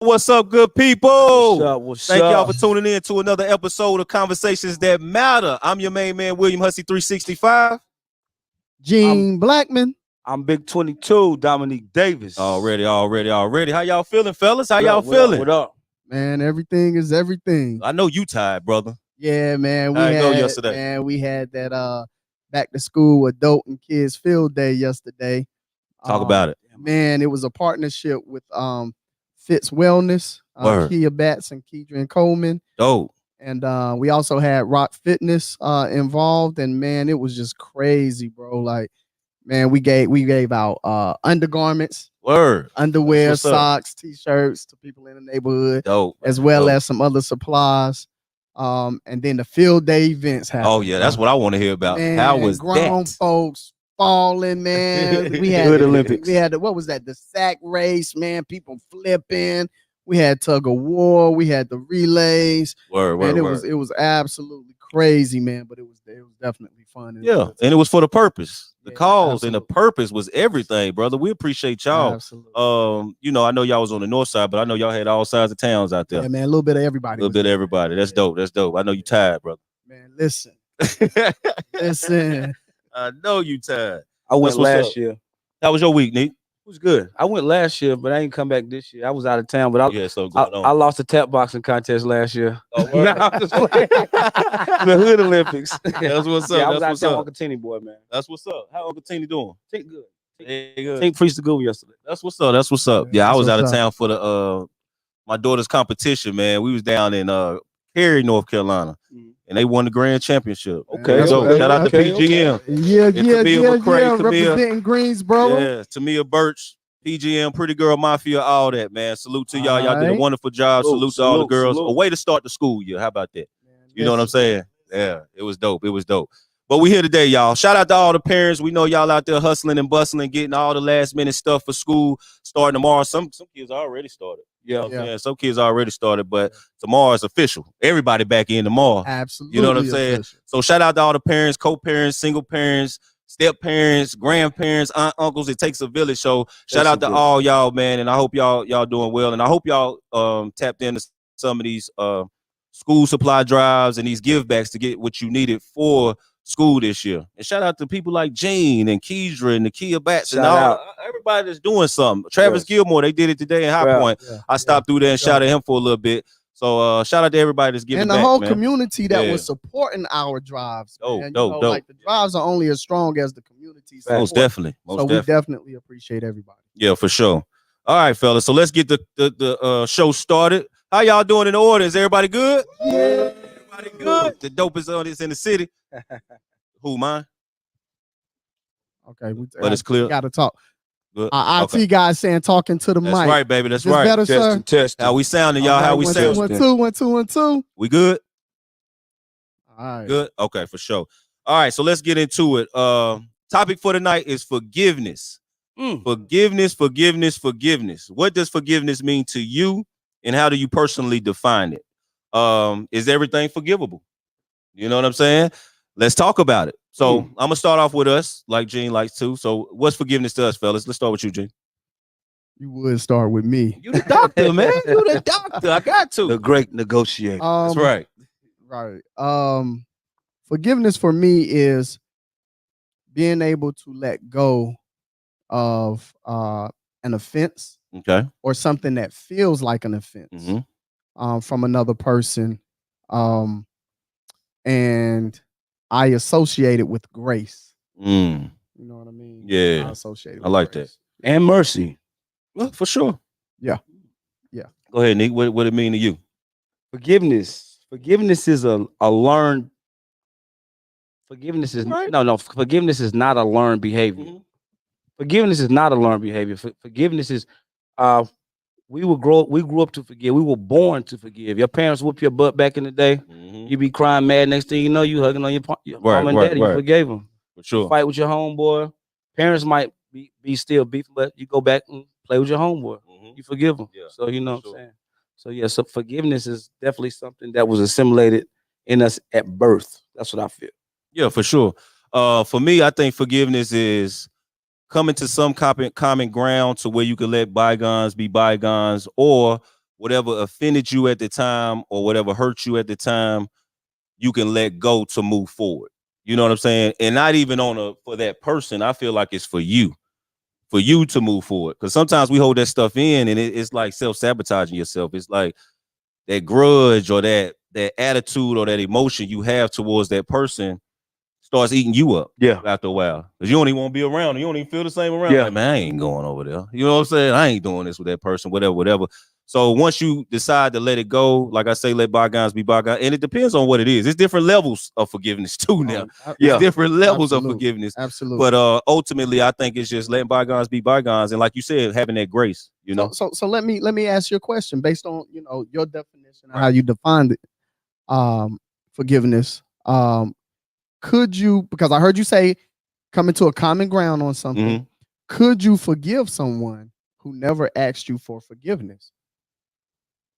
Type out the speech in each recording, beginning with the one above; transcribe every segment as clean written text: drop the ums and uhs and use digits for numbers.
What's up, good people? Thank y'all for tuning in to another episode of Conversations That Matter. I'm your main man, William Hussey 365. Gene Blackman. I'm Big 22, Dominique Davis. Already. How y'all feeling, fellas? How y'all feeling? What up? Man, everything is everything. I know you tired, brother. Yeah, man. How'd it go yesterday? Man, we had that back to school adult and kids field day yesterday. Talk about it. Man, it was a partnership with Fitz Wellness, Kia Batts and Keidron Coleman. Dope. And we also had Rock Fitness involved, and man, it was just crazy, bro. Like, man, we gave out undergarments, underwear, socks, t-shirts to people in the neighborhood, as well as some other supplies. And then the field day events happened. Oh yeah, that's what I want to hear about. Man, how was grown that? Folks falling, man. We had Good Olympics. We had what was that? The sack race, man. People flipping. We had tug of war. We had the relays. It was absolutely crazy, man. But it was definitely fun. And it was for the purpose. The cause and the purpose was everything, brother. We appreciate y'all. Absolutely. I know y'all was on the north side, but I know y'all had all sides of towns out there. Yeah, man. A little bit of everybody. That's dope. That's dope. I know you tired, brother. Man, listen. I know you tired. I went last year. How was your week, Nick? It was good. I went last year, but I ain't come back this year. I was out of town, but I lost the tap boxing contest last year. Oh, I'm just playing. The Hood Olympics. That's what's up. Yeah, I was out of town, Uncle Teeny boy, man. That's what's up. How Uncle Teeny doing? Think good. Good. Think preached the good yesterday. That's what's up. Yeah, I was out of town for the my daughter's competition, man. We was down in Cary, North Carolina. And they won the grand championship. Okay, so shout out to PGM. Yeah. Representing Greensboro. Yeah, Tamia Birch, PGM, Pretty Girl Mafia, all that, man. Salute to y'all. Y'all did a wonderful job. Salute to all the girls. A way to start the school year. How about that? You know what I'm saying? Yeah, it was dope. But we here today, y'all. Shout out to all the parents. We know y'all out there hustling and bustling, getting all the last minute stuff for school starting tomorrow. Some kids already started. Yeah. Some kids already started, but tomorrow is official. Everybody back in tomorrow. Absolutely. You know what I'm saying? So shout out to all the parents, co-parents, single parents, step parents, grandparents, aunt, uncles. It takes a village. So shout out to all y'all, man. And I hope y'all doing well. And I hope y'all tapped into some of these school supply drives and these give backs to get what you needed for school this year. And shout out to people like Gene and Keidron and the Kia Batts and everybody that's doing something. Travis Gilmore, they did it today in High Point. I stopped through there and shouted him for a little bit. So shout out to everybody that's giving back. And the whole man. Community that was supporting our drives. Dope. Like the drives are only as strong as the community. Most definitely. We definitely appreciate everybody. Yeah, for sure. All right, fellas. So let's get the show started. How y'all doing in the order? Is everybody good? Yeah. Everybody good? The dopest artists in the city. Who, mine? Okay, but it's clear. Got to talk. Good. IT guy saying talking to the mic. That's right, baby. That's Just right. better, sir. Testing. How we sounding, y'all? How we sounding? 1 2 1 2. We good? All right. Good. Okay, for sure. All right, so let's get into it. Topic for tonight is forgiveness. Forgiveness. What does forgiveness mean to you, and how do you personally define it? Is everything forgivable? You know what I'm saying? Let's talk about it. So I'm gonna start off with us, like Gene likes to. So what's forgiveness to us, fellas? Let's start with you, Gene. You would start with me. You the doctor, man. You the doctor. I got to. The great negotiator. That's right. Right. Forgiveness for me is being able to let go of an offense, or something that feels like an offense, from another person, and I associate it with grace. You know what I mean? Yeah, I associate it with I like grace. that. And mercy. Well, for sure. Yeah. Go ahead, Nick. What it mean to you? Forgiveness is a learned. Forgiveness is no. Forgiveness is not a learned behavior. Forgiveness is not a learned behavior. Forgiveness is, we grew up to forgive. We were born to forgive. Your parents whooped your butt back in the day. You be crying mad. Next thing you know, you hugging on your mom and daddy. You forgave them. For sure. You fight with your homeboy. Parents might be still beefing, but you go back and play with your homeboy. You forgive them. Yeah, so you know what I'm saying. So yeah, so forgiveness is definitely something that was assimilated in us at birth. That's what I feel. Yeah, for sure. For me, I think forgiveness is coming to some common ground to where you can let bygones be bygones, or whatever offended you at the time or whatever hurt you at the time, you can let go to move forward. You know what I'm saying? And not even for that person. I feel like it's for you to move forward. Because sometimes we hold that stuff in, and it's like self-sabotaging yourself. It's like that grudge or that attitude or that emotion you have towards that person starts eating you up after a while. Because you don't even want to be around. You don't even feel the same around. Like, man, I ain't going over there. You know what I'm saying? I ain't doing this with that person, whatever. So once you decide to let it go, like I say, let bygones be bygones. And it depends on what it is. It's different levels of forgiveness too now. It's different levels of forgiveness. Absolutely. But ultimately, I think it's just letting bygones be bygones. And like you said, having that grace, you know? So let me ask you a question based on, your definition and how you defined it. Forgiveness. Could you, because I heard you say coming to a common ground on something, could you forgive someone who never asked you for forgiveness?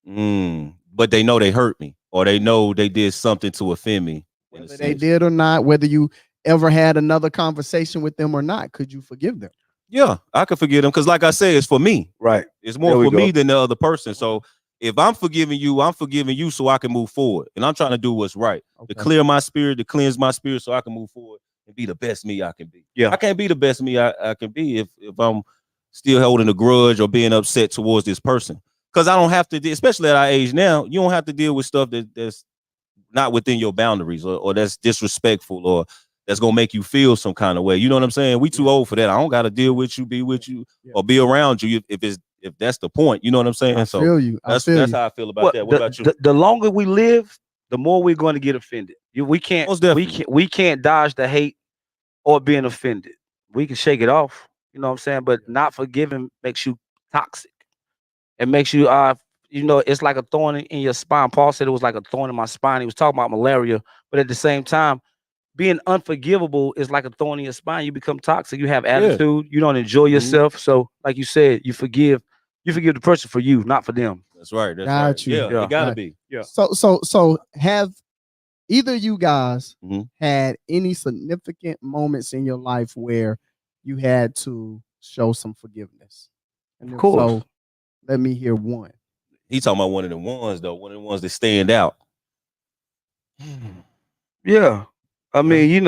But they know they hurt me, or they know they did something to offend me. Whether they did or not, whether you ever had another conversation with them or not, could you forgive them? Yeah, I could forgive them because, like I said, it's for me. Right. It's more for me than the other person. So if I'm forgiving you so I can move forward. And I'm trying to do what's right. To clear my spirit, to cleanse my spirit so I can move forward and be the best me I can be. Yeah. I can't be the best me I can be if I'm still holding a grudge or being upset towards this person. Because I don't have to, especially at our age now, you don't have to deal with stuff that's not within your boundaries or that's disrespectful or that's going to make you feel some kind of way. You know what I'm saying? We too old for that. I don't got to deal with you, be with you, or be around you if that's the point. You know what I'm saying? I feel you. That's how I feel about that. What about you? The longer we live, the more we're going to get offended. We can't dodge the hate or being offended. We can shake it off. You know what I'm saying? But not forgiving makes you toxic. It makes you it's like a thorn in your spine. Paul said it was like a thorn in my spine. He was talking about malaria, but at the same time, being unforgivable is like a thorn in your spine. You become toxic. You have attitude. You don't enjoy yourself. So, like you said, you forgive the person for you, not for them. That's right. Got you. Yeah, it gotta be. Yeah. So have either you guys had any significant moments in your life where you had to show some forgiveness? Of course. So let me hear one. He talking about one of the ones though, one of the ones that stand out. Yeah. I mean, you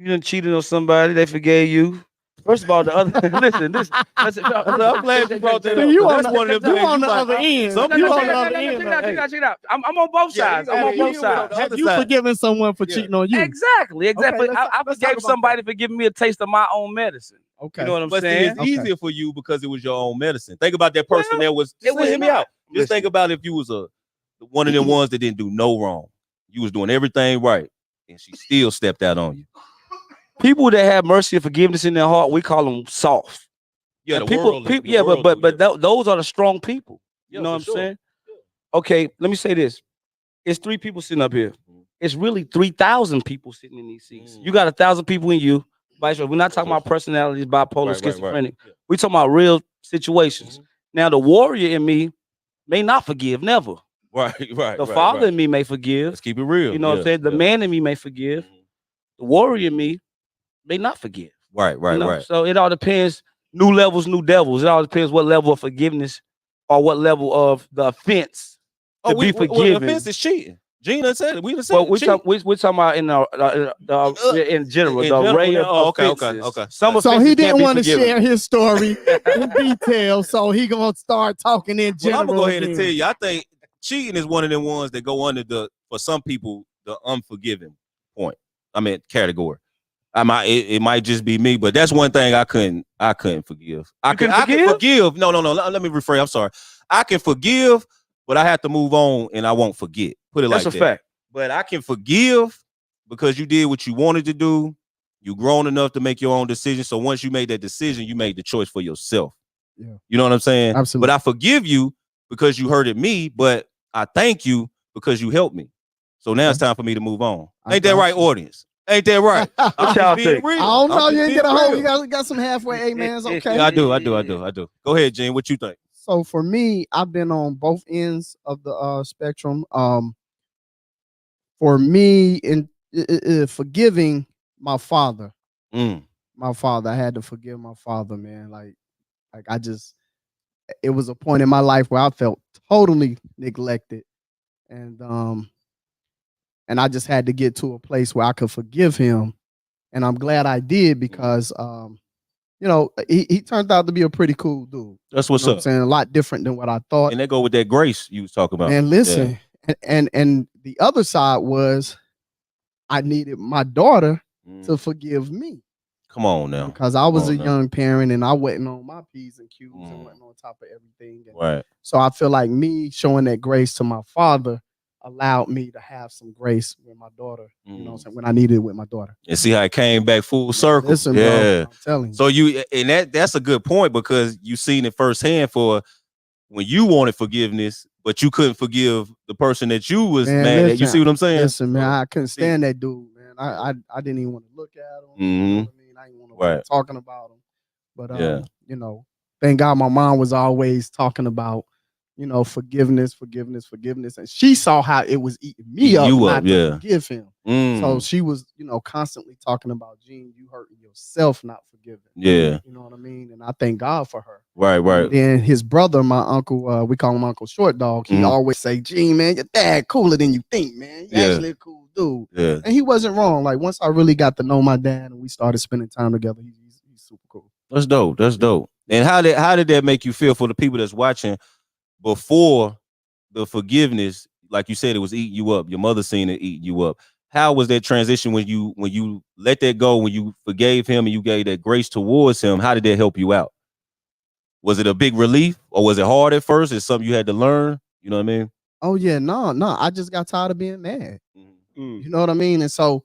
done cheated on somebody, they forgave you. First of all, the other listen. I'm glad you brought that up. You That's one of them things. on the other end. Check it out. I'm on both sides. I'm on both sides. Have you forgiven someone for cheating on you? Exactly. Okay, I forgave somebody for giving me a taste of my own medicine. Okay. You know what I'm But saying? See, it's easier for you because it was your own medicine. Think about that person that was. Hear me out. Just think about if you was one of them ones that didn't do no wrong. You was doing everything right, and she still stepped out on you. People that have mercy and forgiveness in their heart, we call them soft. Yeah, and people, those are the strong people. You know what I'm saying? Okay, let me say this. It's 3 people sitting up here. It's really 3,000 people sitting in these seats. You got 1,000 people in you. Vice versa. We're not talking about personalities, bipolar, schizophrenic. We're talking about real situations. Now, the warrior in me may not forgive, never. Right. The father in me may forgive. Let's keep it real. You know what I'm saying? The man in me may forgive. The warrior in me may not forgive. Right. So it all depends. New levels, new devils. It all depends what level of forgiveness or what level of the offense to be forgiven. Well, the offense is cheating. Gina said it. We done said we're talking about in general, the array of offenses. Okay. So he didn't want to share his story in detail, so he gonna start talking in general. I'm gonna go ahead and tell you. I think cheating is one of them ones that go under for some people, the unforgiving point. I mean, category. It might just be me, but that's one thing I couldn't forgive. I can forgive. No. Let me rephrase. I'm sorry. I can forgive, but I have to move on, and I won't forget. Put it like that. That's a fact. But I can forgive because you did what you wanted to do. You're grown enough to make your own decision. So once you made that decision, you made the choice for yourself. Yeah. You know what I'm saying? Absolutely. But I forgive you because you hurted me, but I thank you because you helped me. So now it's time for me to move on. Ain't that right, audience? Ain't that right? What y'all think? I don't know. You ain't get a whole. You got some halfway amens. Okay. Yeah, I do. Go ahead, Gene. What you think? So for me, I've been on both ends of the spectrum. For me, in forgiving my father, I had to forgive my father, man. Like it was a point in my life where I felt totally neglected, and I just had to get to a place where I could forgive him, and I'm glad I did because he turned out to be a pretty cool dude. That's what's up. I'm saying a lot different than what I thought. And they go with that grace you was talking about. And listen, and the other side was I needed my daughter to forgive me. Come on now. Because I was a young parent and I wasn't on my P's and Q's and wasn't on top of everything. Right. So I feel like me showing that grace to my father allowed me to have some grace with my daughter, you know what I'm saying, when I needed it with my daughter. And see how it came back full circle. Listen, bro, I'm telling you. So that's a good point because you seen it firsthand for when you wanted forgiveness, but you couldn't forgive the person that you was mad at. You see what I'm saying? Listen, man, I couldn't stand that dude, man. I didn't even want to look at him. You know what I mean? I didn't want to talking about him. But thank God my mom was always talking about, forgiveness. And she saw how it was eating me up not to forgive him. So she was, constantly talking about, Gene, you hurting yourself not forgiving. Yeah. You know what I mean? And I thank God for her. Right. And then his brother, my uncle, we call him Uncle Short Dog. He always say, Gene, man, your dad cooler than you think, man. He's actually a cool dude. Yeah. And he wasn't wrong. Like once I really got to know my dad and we started spending time together, he's super cool. That's dope. And how did that make you feel for the people that's watching before the forgiveness? Like you said, it was eating you up. Your mother seen it eating you up. How was that transition when you let that go, when you forgave him and you gave that grace towards him? How did that help you out? Was it a big relief or was it hard at first? It's something you had to learn? You know what I mean? Oh, yeah. No. I just got tired of being mad. You know what I mean? And so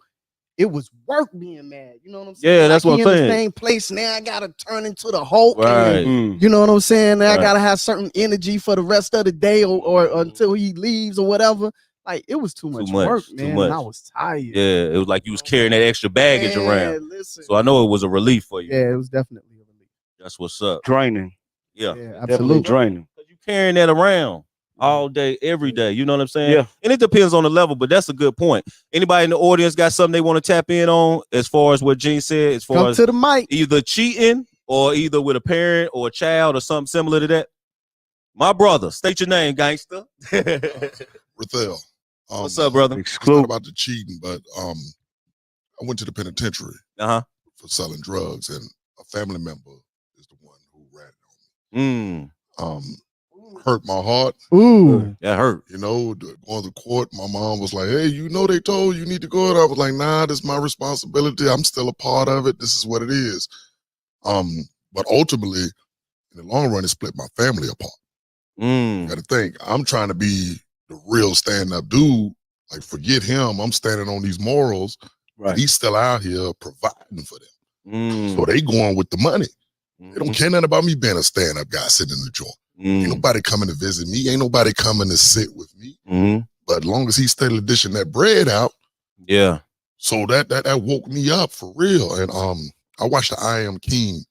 it was work being mad. You know what I'm saying? Yeah, that's what I'm saying. In the same place now, I got to turn into the Hulk. Right. And, you know what I'm saying? Now I got to have certain energy for the rest of the day or until he leaves or whatever. Like, it was too much work, man. And I was tired. Yeah, it was like you was carrying that extra baggage around. Listen. So I know it was a relief for you. Yeah, it was definitely a relief. That's what's up. Draining. Yeah, absolutely draining. Because you carrying that around all day, every day. You know what I'm saying? Yeah. And it depends on the level, but that's a good point. Anybody in the audience got something they want to tap in on as far as what Gene said, as far Come as to the mic. Either cheating or either with a parent or a child or something similar to that? My brother, state your name, gangster. Rathel. What's up, brother? It's not about the cheating, but I went to the penitentiary for selling drugs, and a family member is the one who ratted on me. Hurt my heart. Ooh, that hurt. Going to court, my mom was like, hey, they told you need to go. And I was like, nah, this is my responsibility. I'm still a part of it. This is what it is. But ultimately, in the long run, it split my family apart. You got to think, I'm trying to be the real stand-up dude. Like, forget him. I'm standing on these morals. Right. And he's still out here providing for them. So they going with the money. They don't care nothing about me being a stand-up guy sitting in the joint. Ain't nobody coming to visit me. Ain't nobody coming to sit with me. But as long as he's steadily dishing that bread out, so that woke me up for real. And I watched the I Am King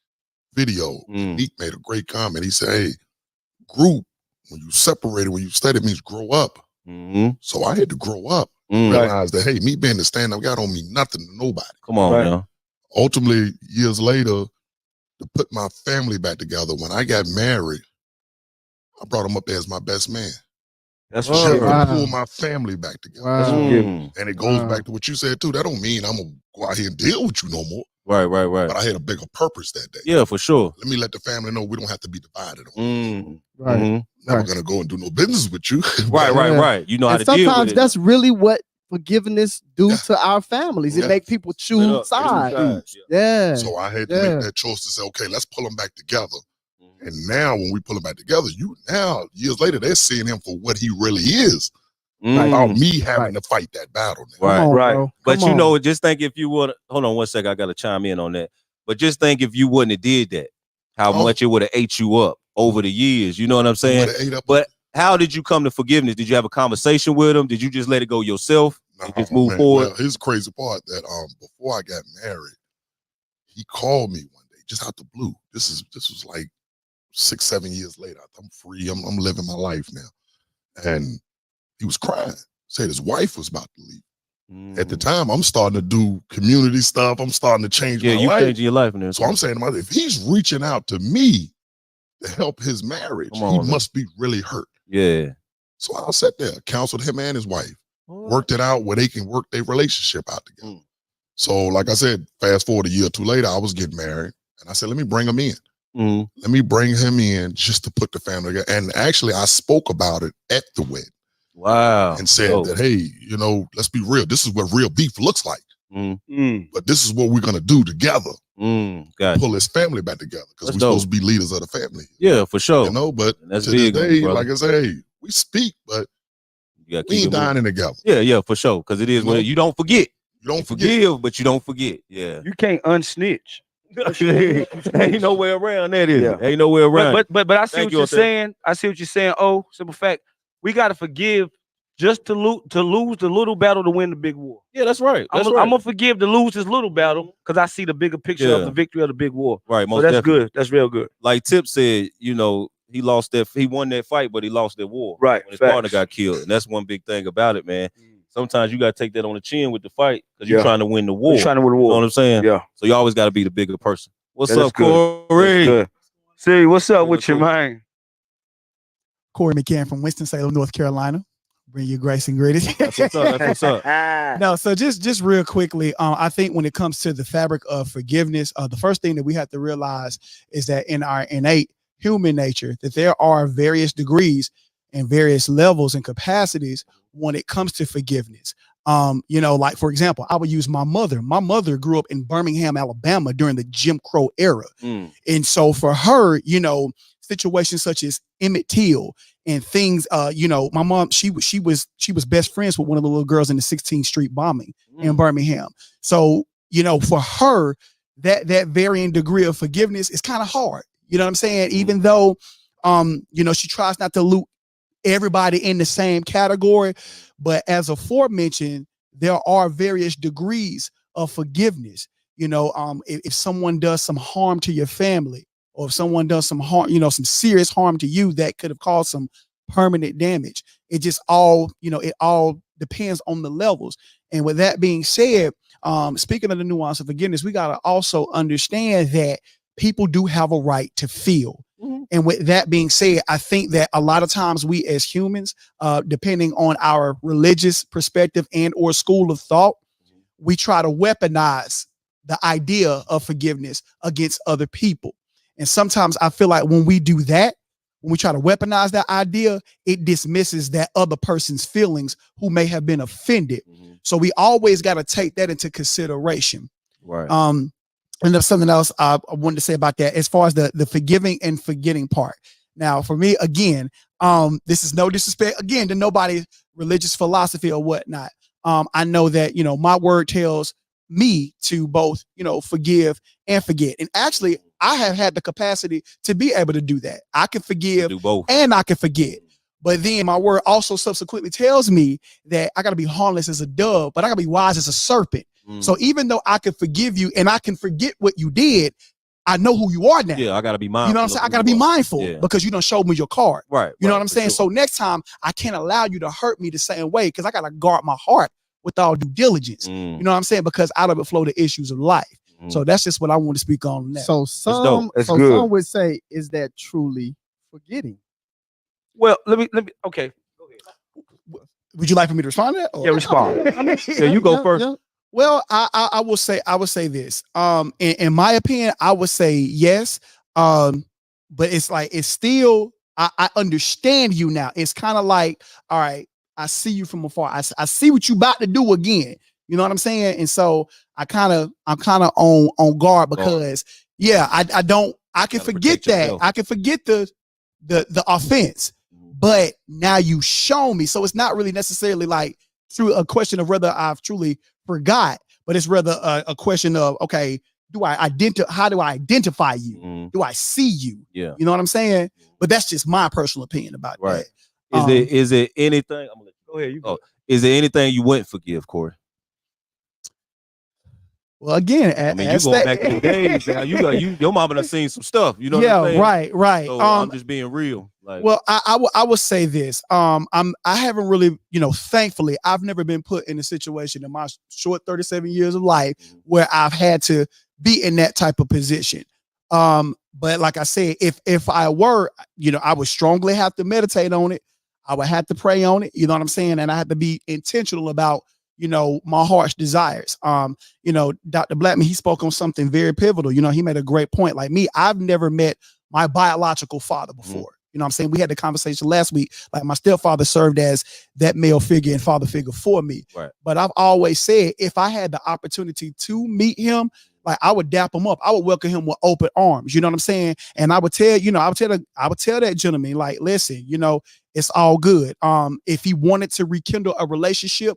video. Meek made a great comment. He said, "Hey, group, when you separated, when you study, it means grow up." So I had to grow up, realize that, hey, me being the stand-up guy don't mean nothing to nobody. Come on, man. Ultimately, years later, to put my family back together, when I got married, I brought him up there as my best man. That's just to pull my family back together. And it goes back to what you said too. That don't mean I'm gonna go out here and deal with you no more. Right. But I had a bigger purpose that day. Yeah, for sure. Let me let the family know we don't have to be divided on. Never gonna go and do no business with you. Right. You know how to deal with it. Sometimes that's really what forgiveness do to our families. It make people choose sides. So I had to make that choice to say, okay, let's pull them back together. And now when we pull them back together, years later, they're seeing him for what he really is. Without me having to fight that battle now. Right. But you know, just think if you would, hold on one second, I gotta chime in on that. But just think if you wouldn't have did that, how much it would have ate you up over the years. You know what I'm saying? But how did you come to forgiveness? Did you have a conversation with him? Did you just let it go yourself and just move forward? Well, here's the crazy part that before I got married, he called me one day just out the blue. This was like 6-7 years later. I'm free. I'm living my life now. And he was crying. Said his wife was about to leave. At the time, I'm starting to do community stuff. I'm starting to change my life. Yeah, you changing your life. So I'm saying to myself, if he's reaching out to me to help his marriage, he must be really hurt. Yeah. So I sat there, counseled him and his wife, worked it out where they can work their relationship out together. So like I said, fast forward a year or two later, I was getting married. And I said, let me bring him in. Let me bring him in just to put the family together. And actually, I spoke about it at the wedding. Wow. And said that, hey, you know, let's be real. This is what real beef looks like. But this is what we're going to do together. Pull his family back together because we're supposed to be leaders of the family. Yeah, for sure. You know, but that's to big, this day, like I say, hey, we speak, but we ain't dining together. Yeah, for sure. Because it is when you don't forget. You don't forgive, but you don't forget. Yeah. You can't unsnitch. Ain't nowhere around that, is it? Ain't nowhere around. But I see what you're saying. I see what you're saying. Oh, simple fact. We got to forgive just to lose the little battle to win the big war. Yeah, that's right. I'm gonna forgive to lose this little battle because I see the bigger picture of the victory of the big war. Right. So that's good. That's real good. Like Tip said, you know, he won that fight, but he lost that war. Right. When his partner got killed. And that's one big thing about it, man. Sometimes you got to take that on the chin with the fight because you're trying to win the war. You're trying to win the war. You know what I'm saying? Yeah. So you always got to be the bigger person. What's up, Corey? See, what's up with you, man? Corey McCann from Winston-Salem, North Carolina. Bring you grace and greetings. That's what's up. No, so just real quickly, I think when it comes to the fabric of forgiveness, the first thing that we have to realize is that in our innate human nature, that there are various degrees and various levels and capacities when it comes to forgiveness. You know, like for example, I would use my mother. My mother grew up in Birmingham, Alabama during the Jim Crow era. And so for her, you know, situations such as Emmett Till and things, you know, my mom, she was best friends with one of the little girls in the 16th Street bombing in Birmingham. So, you know, for her, that varying degree of forgiveness is kind of hard. You know what I'm saying? Even though, you know, she tries not to loop everybody in the same category, but as aforementioned, there are various degrees of forgiveness. You know, if someone does some harm to your family, or if someone does some harm, you know, some serious harm to you that could have caused some permanent damage, it just all, you know, it all depends on the levels. And with that being said, speaking of the nuance of forgiveness, we got to also understand that people do have a right to feel. And with that being said, I think that a lot of times we as humans, depending on our religious perspective and or school of thought, we try to weaponize the idea of forgiveness against other people. And sometimes I feel like when we do that, when we try to weaponize that idea, it dismisses that other person's feelings who may have been offended. So we always got to take that into consideration. Right. And there's something else I wanted to say about that as far as the forgiving and forgetting part. Now, for me, again, this is no disrespect, again, to nobody's religious philosophy or whatnot. I know that, you know, my word tells me to both, you know, forgive and forget. And actually, I have had the capacity to be able to do that. I can forgive do both, and I can forget. But then my word also subsequently tells me that I got to be harmless as a dove, but I got to be wise as a serpent. So even though I can forgive you and I can forget what you did, I know who you are now. Yeah, I got to be mindful. You know what I'm saying? I got to be mindful because you done showed me your card. Right. You know what I'm saying? So next time I can't allow you to hurt me the same way because I got to guard my heart with all due diligence. You know what I'm saying? Because out of it flow the issues of life. So that's just what I want to speak on that. So some would say, is that truly forgetting? Well, let me okay. Would you like for me to respond to that? Or? Yeah, respond. Yeah, you go first. Yeah. Well, I will say this. In my opinion, I would say yes. But it's like it's still I understand you now. It's kind of like, all right, I see you from afar. I see what you about to do again. You know what I'm saying? And so I'm kind of on guard because I can forget that. I can forget the offense, but now you show me. So it's not really necessarily like through a question of whether I've truly forgot, but it's rather a question of, okay, how do I identify you? Do I see you? Yeah. You know what I'm saying? But that's just my personal opinion about that. Is there anything? I'm gonna let you go ahead. You go. Is there anything you wouldn't forgive, Corey? Well, again, I mean, you going back to the days now. Your mama done seen some stuff. You know what I'm saying? Right. So I'm just being real. Like, well, I will say this. I haven't really, thankfully, I've never been put in a situation in my short 37 years of life where I've had to be in that type of position. But like I said, if I were, I would strongly have to meditate on it. I would have to pray on it. You know what I'm saying? And I have to be intentional about my heart's desires. Dr. Blackman, he spoke on something very pivotal. He made a great point. Like me, I've never met my biological father before. You know what I'm saying? We had the conversation last week. Like my stepfather served as that male figure and father figure for me. Right. But I've always said, if I had the opportunity to meet him, like I would dap him up. I would welcome him with open arms. You know what I'm saying? And I would tell that gentleman, like, listen, it's all good. If he wanted to rekindle a relationship,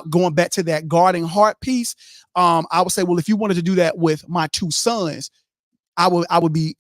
going back to that guarding heart piece, I would say, well, if you wanted to do that with my two sons, I would be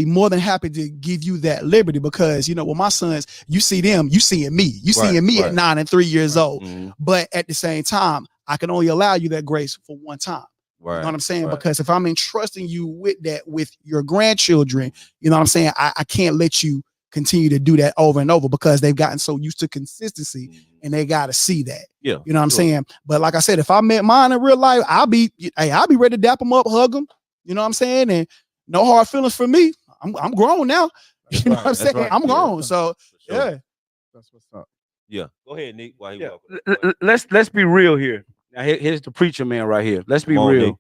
more than happy to give you that liberty because, with my sons, you see them, you seeing me, seeing me at 9 and 3 years old. But at the same time, I can only allow you that grace for one time. Right. You know what I'm saying? Right. Because if I'm entrusting you with that, with your grandchildren, you know what I'm saying? I can't let you continue to do that over and over because they've gotten so used to consistency and they got to see that. Yeah. You know what I'm saying? But like I said, if I met mine in real life, I'll be ready to dap them up, hug them. You know what I'm saying? And no hard feelings for me. I'm grown now. You know what I'm saying? Right. I'm grown. So yeah. That's what's up. Yeah. Go ahead, Nick. While he Let's be real here. Now here's the preacher man right here. Let's be real.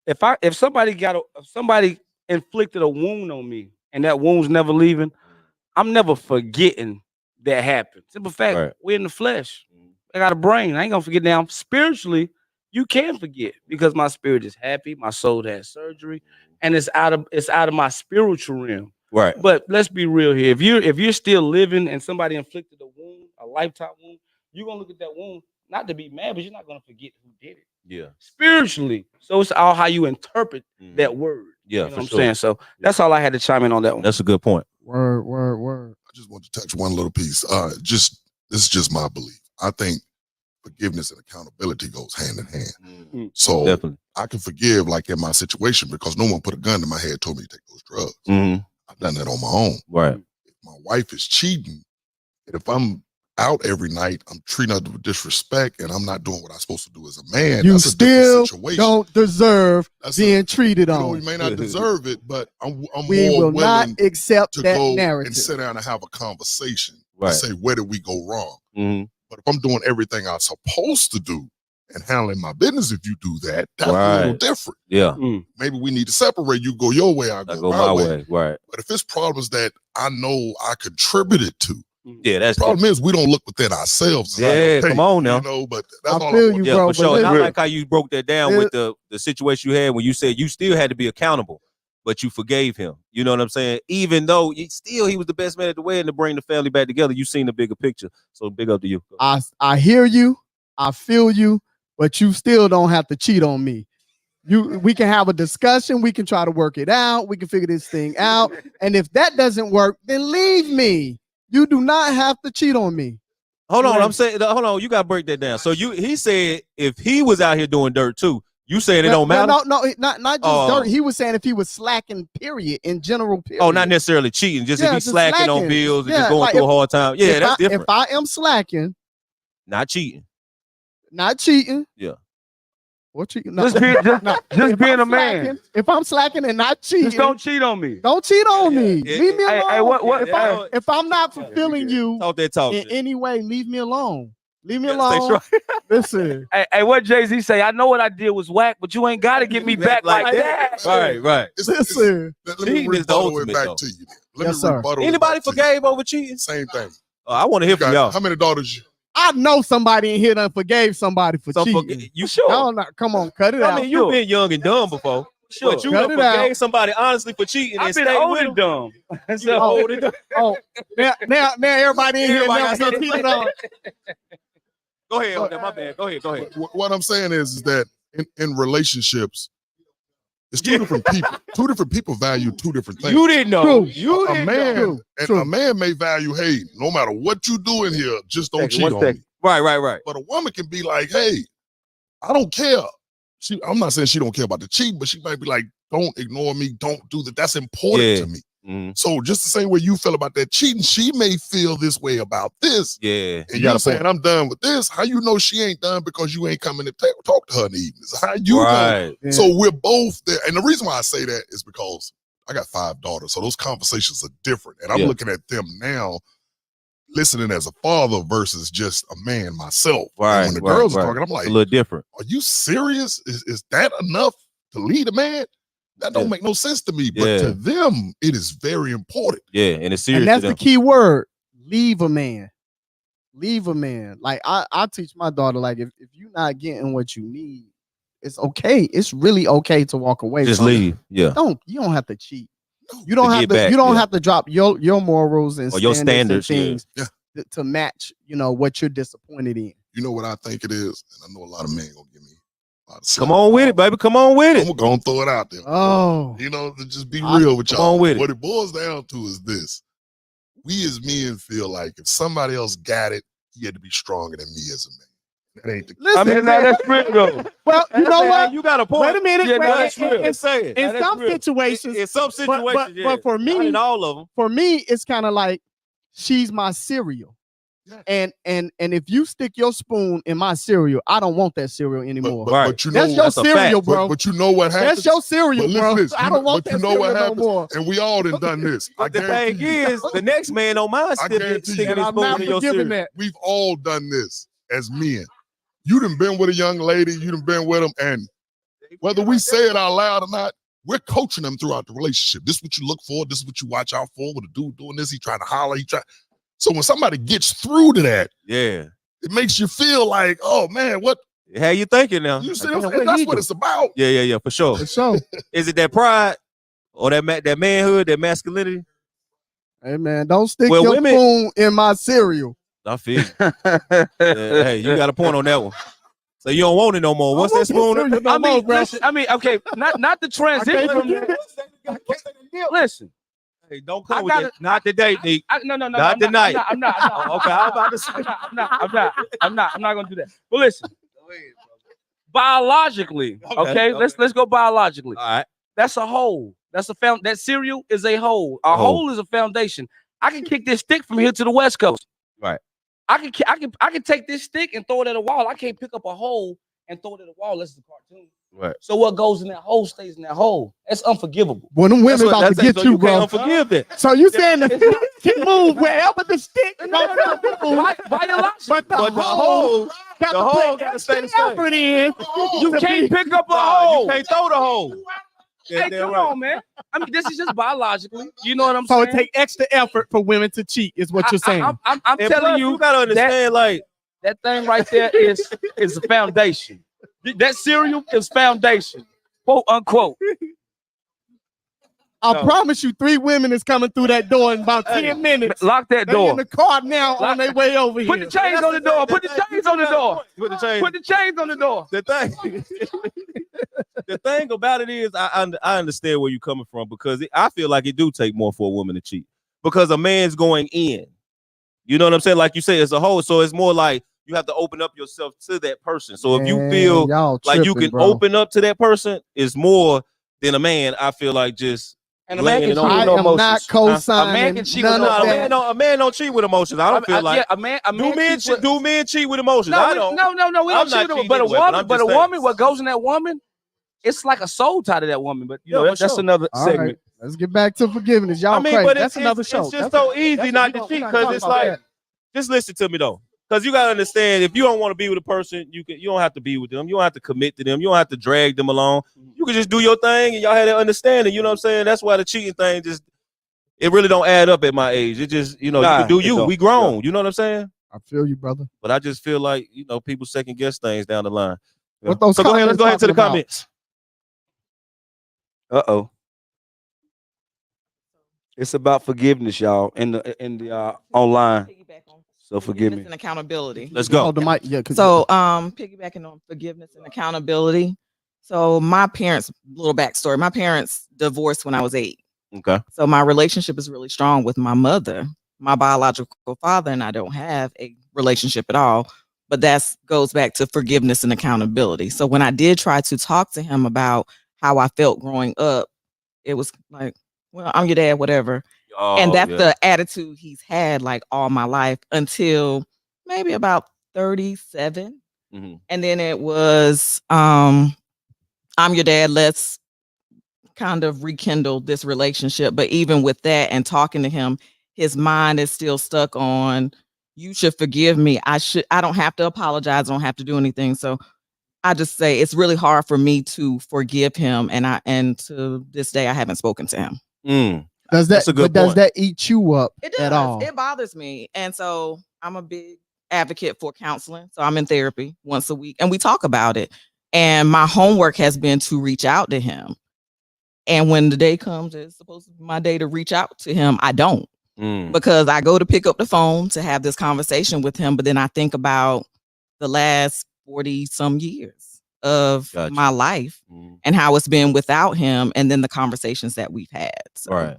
If somebody inflicted a wound on me and that wound's never leaving, I'm never forgetting that happened. Simple fact, we're in the flesh. I got a brain. I ain't gonna forget now. Spiritually, you can forget because my spirit is happy. My soul has surgery, and it's out of my spiritual realm. Right. But let's be real here. If you're still living and somebody inflicted a wound, a lifetime wound, you're gonna look at that wound not to be mad, but you're not gonna forget who did it. Yeah. Spiritually, so it's all how you interpret that word. Yeah, you know what I'm saying. So that's all I had to chime in on that one. That's a good point. Word. I just want to touch one little piece. This is just my belief. I think forgiveness and accountability goes hand in hand. So definitely, I can forgive, like in my situation, because no one put a gun to my head, told me to take those drugs. I've done that on my own. Right. If my wife is cheating, and if I'm out every night, I'm treating her with disrespect, and I'm not doing what I'm supposed to do as a man. You that's a still situation. don't deserve being treated on. We may not deserve it, but I'm we more will not willing accept to that go narrative and sit down and have a conversation and say, where did we go wrong? But if I'm doing everything I'm supposed to do and handling my business, if you do that, that's a little different. Yeah. Maybe we need to separate. You go your way, I go my way. Right. But if it's problems that I know I contributed to, that's the problem is we don't look within ourselves. Yeah, come on now. But that's all feel you, bro. For sure. And I like how you broke that down with the situation you had when you said you still had to be accountable, but you forgave him. You know what I'm saying? Even though he was the best man at the wedding to bring the family back together, you seen the bigger picture. So big up to you. I hear you. I feel you, but you still don't have to cheat on me. We can have a discussion. We can try to work it out. We can figure this thing out. And if that doesn't work, then leave me. You do not have to cheat on me. Hold on, hold on. You got to break that down. So he said if he was out here doing dirt too, you saying it don't matter? No, not just dirt. He was saying if he was slacking, period, in general, period. Oh, not necessarily cheating, just if he's slacking on bills and just going through a hard time. Yeah, that's different. If I am slacking, not cheating. Yeah. What cheating? No. Just being a man. If I'm slacking and not cheating, just don't cheat on me. Don't cheat on me. Leave me alone. Hey, if I'm not fulfilling you in any way, leave me alone. Leave me alone. Listen. Hey, what Jay-Z say? I know what I did was whack, but you ain't got to get me back like that. Right. Listen. Let me rebuttal it back to you. Yes, sir. Anybody forgave over cheating? Same thing. I want to hear from y'all. How many daughters you? I know somebody in here done forgave somebody for cheating. You sure? No, come on, cut it out. I mean, you've been young and dumb before. Sure. But you done forgave somebody honestly for cheating and stayed with them. Dumb. Old and dumb. Oh, now everybody in here now cheating on. Go ahead, my bad. Go ahead. What I'm saying is that in relationships, it's two different people. Two different people value two different things. You didn't know. A man may value, hey, no matter what you do in here, just don't cheat on me. Right. But a woman can be like, hey, I don't care. I'm not saying she don't care about the cheating, but she might be like, don't ignore me, don't do that. That's important to me. Mm-hmm. So just the same way you feel about that cheating, she may feel this way about this. Yeah. And you're saying, I'm done with this. How you know she ain't done because you ain't coming to talk to her in the evenings? How you know? Yeah. So we're both there. And the reason why I say that is because I got 5 daughters. So those conversations are different. And I'm looking at them now, listening as a father versus just a man myself. Right. And when the girls are talking, I'm like, it's a little different. Are you serious? Is that enough to lead a man? That don't make no sense to me, but to them, it is very important. Yeah, and it's serious. And that's the key word. Leave a man. Leave a man. Like I teach my daughter, like if you're not getting what you need, it's okay. It's really okay to walk away. Just leave. Yeah. You don't have to cheat. You don't have to. You don't have to drop your morals and your standards and things to match. What you're disappointed in. You know what I think it is, and I know a lot of men gonna give me. Come on with it, baby. Come on with it. I'm gonna throw it out there. Oh, to just be real with y'all. Come on with what it boils down to is this: we as men feel like if somebody else got it, he had to be stronger than me as a man. That ain't the. Listen, I mean, that's real though. Well, you know what? You got a point. Wait a minute. That's real. In some situations, but for me, in all of them, for me, it's kind of like she's my cereal. And if you stick your spoon in my cereal, I don't want that cereal anymore. But you know, that's your cereal, bro. But you know what happens? That's your cereal, bro. I don't want that cereal no more. And we all done this. But the thing is, the next man don't mind sticking his spoon in your cereal. We've all done this as men. You done been with a young lady, you done been with them, and whether we say it out loud or not, we're coaching them throughout the relationship. This is what you look for. This is what you watch out for. With a dude doing this, he trying to holler. So when somebody gets through to that, it makes you feel like, oh man, what? How you thinking now? You see, that's what it's about. Yeah, for sure. Is it that pride or that manhood, that masculinity? Hey man, don't stick your spoon in my cereal. I feel you. Hey, you got a point on that one. So you don't want it no more. What's that spoon? Okay, not the transition from. Listen. Hey, don't come with it. Not today, Nick. No. Not tonight. I'm not. Okay, I'm about to say. I'm not gonna do that. But listen, biologically, okay. Let's go biologically. All right. That's a hole. That cereal is a hole. A hole is a foundation. I can kick this stick from here to the West Coast. Right. I can take this stick and throw it at a wall. I can't pick up a hole and throw it at a wall. That's the cartoon. Right. So what goes in that hole stays in that hole. That's unforgivable. Well, them women about to get you, bro. Forgive that. So you saying the stick can move wherever the stick goes? But the hole got to stay the same. You can't pick up a hole. You can't throw the hole. Hey, come on, man. I mean, this is just biologically. You know what I'm saying? So it take extra effort for women to cheat, is what you're saying. I'm telling you, you gotta understand, that thing right there is a foundation. That cereal is foundation, quote unquote. I promise you, 3 women is coming through that door in about 10 minutes. Lock that door. They're in the car now on their way over here. Put the chains on the door. Put the chains on the door. Put the chains. Put the chains on the door. The the thing about it is, I understand where you're coming from because I feel like it do take more for a woman to cheat because a man's going in. You know what I'm saying? Like you say, as a whole. So it's more like you have to open up yourself to that person. So if you feel like you can open up to that person, it's more than a man. I feel like just. And a man can cheat with no emotions. Not co-signing. A man can cheat with no emotions. A man don't cheat with emotions. I don't feel like. Yeah, a man do men cheat with emotions? No, I don't. No. We don't cheat with them. But a woman, what goes in that woman, it's like a soul tie to that woman. But you know, that's another segment. Right. Let's get back to forgiveness, y'all. But that's another show. It's just so easy not to cheat because it's like, just listen to me though. Because you gotta understand, if you don't want to be with a person, you don't have to be with them. You don't have to commit to them. You don't have to drag them along. You can just do your thing, and y'all have that understanding. You know what I'm saying? That's why the cheating thing it really don't add up at my age. It just you can do you. We grown. Yeah. You know what I'm saying? I feel you, brother. But I just feel like people second guess things down the line. Yeah. So go ahead. Let's go ahead to the comments. It's about forgiveness, y'all, in the online. So forgiveness and accountability. Let's go. Oh, the mic. Yeah. So piggybacking on forgiveness and accountability. So my parents, little backstory. My parents divorced when I was 8. Okay. So my relationship is really strong with my mother. My biological father and I don't have a relationship at all. But that goes back to forgiveness and accountability. So when I did try to talk to him about how I felt growing up, it was like, well, I'm your dad, whatever. And that's the attitude he's had like all my life until maybe about 37. Mm-hmm. And then it was, I'm your dad, let's kind of rekindle this relationship. But even with that and talking to him, his mind is still stuck on, you should forgive me. I don't have to apologize. I don't have to do anything. So I just say it's really hard for me to forgive him. And to this day, I haven't spoken to him. Does that eat you up at all? It bothers me. And so I'm a big advocate for counseling. So I'm in therapy once a week and we talk about it. And my homework has been to reach out to him. And when the day comes, it's supposed to be my day to reach out to him. I don't. Because I go to pick up the phone to have this conversation with him. But then I think about the last 40 some years of my life and how it's been without him. And then the conversations that we've had. So. Right.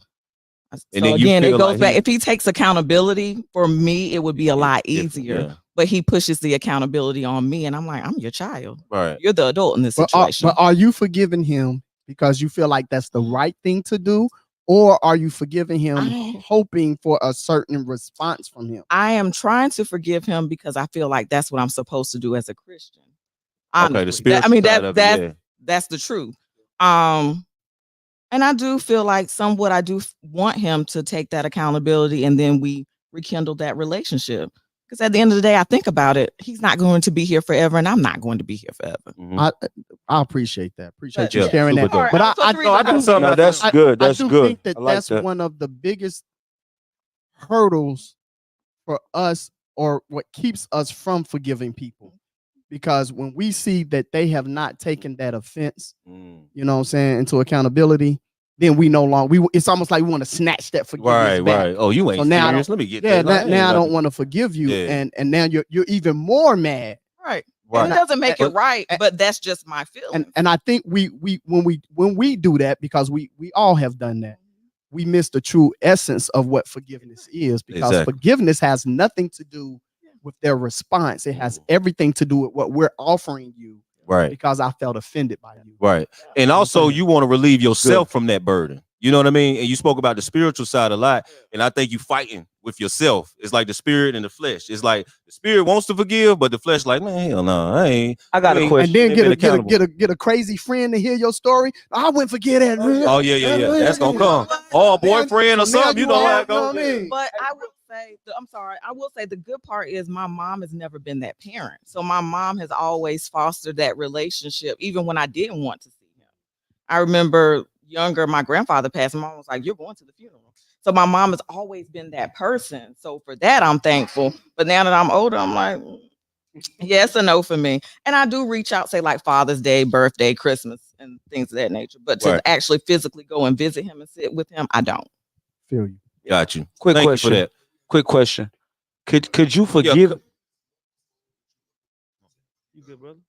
So again, it goes back. If he takes accountability for me, it would be a lot easier. Yeah. But he pushes the accountability on me, and I'm like, I'm your child. Right. You're the adult in this situation. But are you forgiving him because you feel like that's the right thing to do, or are you forgiving him hoping for a certain response from him? I am trying to forgive him because I feel like that's what I'm supposed to do as a Christian. Honestly. Okay, the spiritual that's the truth. And I do feel like somewhat I do want him to take that accountability and then we rekindle that relationship. Because at the end of the day, I think about it, he's not going to be here forever and I'm not going to be here forever. Mm-hmm. I appreciate that. Appreciate you sharing that. But that's good. That's I good. Think that's one of the biggest hurdles for us or what keeps us from forgiving people. Because when we see that they have not taken that offense, you know what I'm saying, into accountability, then we no longer, it's almost like we want to snatch that forgiveness back. Right. Oh, you ain't serious. Let me get that. Now I don't want to forgive you. Yeah. And now you're even more mad. Right. And it doesn't make it right, but that's just my feeling. And I think when we do that, because we all have done that, we miss the true essence of what forgiveness is, because forgiveness has nothing to do with their response. It has everything to do with what we're offering you. Right. Because I felt offended by you. Right. And also you want to relieve yourself from that burden. You know what I mean? And you spoke about the spiritual side a lot. And I think you fighting with yourself. It's like the spirit and the flesh. It's like the spirit wants to forgive, but the flesh like, man, hell no, I got a question. And then get a crazy friend to hear your story. I wouldn't forget that. Oh, yeah. That's gonna come. Oh, boyfriend or something. You know how it goes. But I would say, I will say the good part is my mom has never been that parent. So my mom has always fostered that relationship, even when I didn't want to see him. I remember younger, my grandfather passed. My mom was like, you're going to the funeral. So my mom has always been that person. So for that, I'm thankful. But now that I'm older, I'm like, yes or no for me. And I do reach out, say like Father's Day, birthday, Christmas, and things of that nature. But to actually physically go and visit him and sit with him, I don't. Feel you. Got you. Quick Thank question. You for that. Quick question. Could you forgive? You good, brother?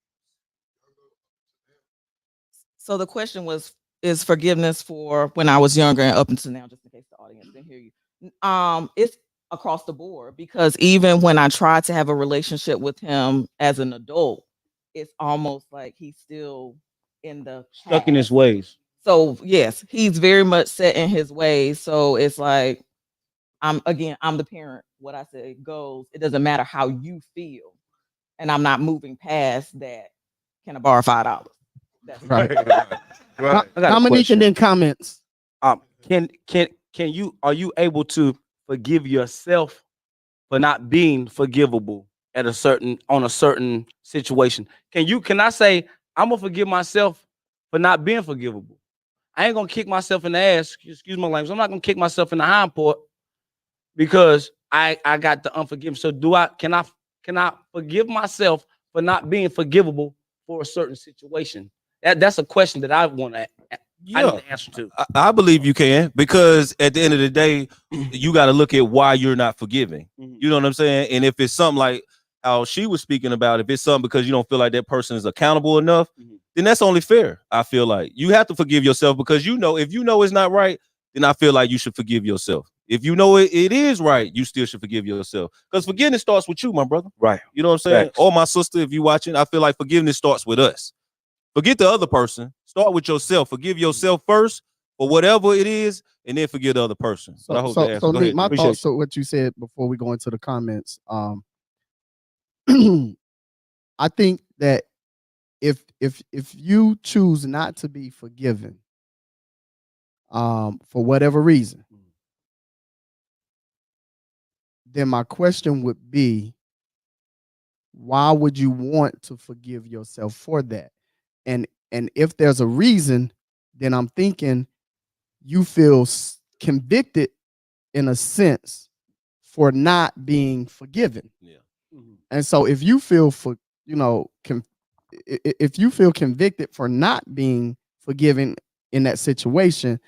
So the question was, is forgiveness for when I was younger and up until now, just in case the audience didn't hear you. It's across the board, because even when I tried to have a relationship with him as an adult, it's almost like he's still in the Stuck in his past. ways. So yes, he's very much set in his ways. So it's like, I'm the parent. What I say goes. It doesn't matter how you feel, and I'm not moving past that. Can I borrow $5? That's Right. I got a Dominique, question. and then comments. Can you, are you able to forgive yourself for not being forgivable at a certain situation? Can I say I'm gonna forgive myself for not being forgivable? I ain't gonna kick myself in the ass. Excuse my language. I'm not gonna kick myself in the hind part because I got the unforgiveness. So can I forgive myself for not being forgivable for a certain situation? That's a question that I want to. I need to answer to. I believe you can, because at the end of the day, you got to look at why you're not forgiving. You know what I'm saying? And if it's something like how she was speaking about, if it's something because you don't feel like that person is accountable enough, then that's only fair. I feel like you have to forgive yourself, because if you know it's not right, then I feel like you should forgive yourself. If you know it is right, you still should forgive yourself, because forgiveness starts with you, my brother. Right. You know what I'm saying? Facts. Or my sister, if you watching, I feel like forgiveness starts with us. Forget the other person. Start with yourself. Forgive yourself first for whatever it is, and then forgive the other person. So, I hope that answers. Go Nick, ahead. my Appreciate thoughts. So, what you said before we go into the comments, I think that if you choose not to be forgiven, for whatever reason, then my question would be, why would you want to forgive yourself for that? And if there's a reason, then I'm thinking you feel convicted in a sense for not being forgiven. Yeah. And so if you feel if you feel convicted for not being forgiven in that situation,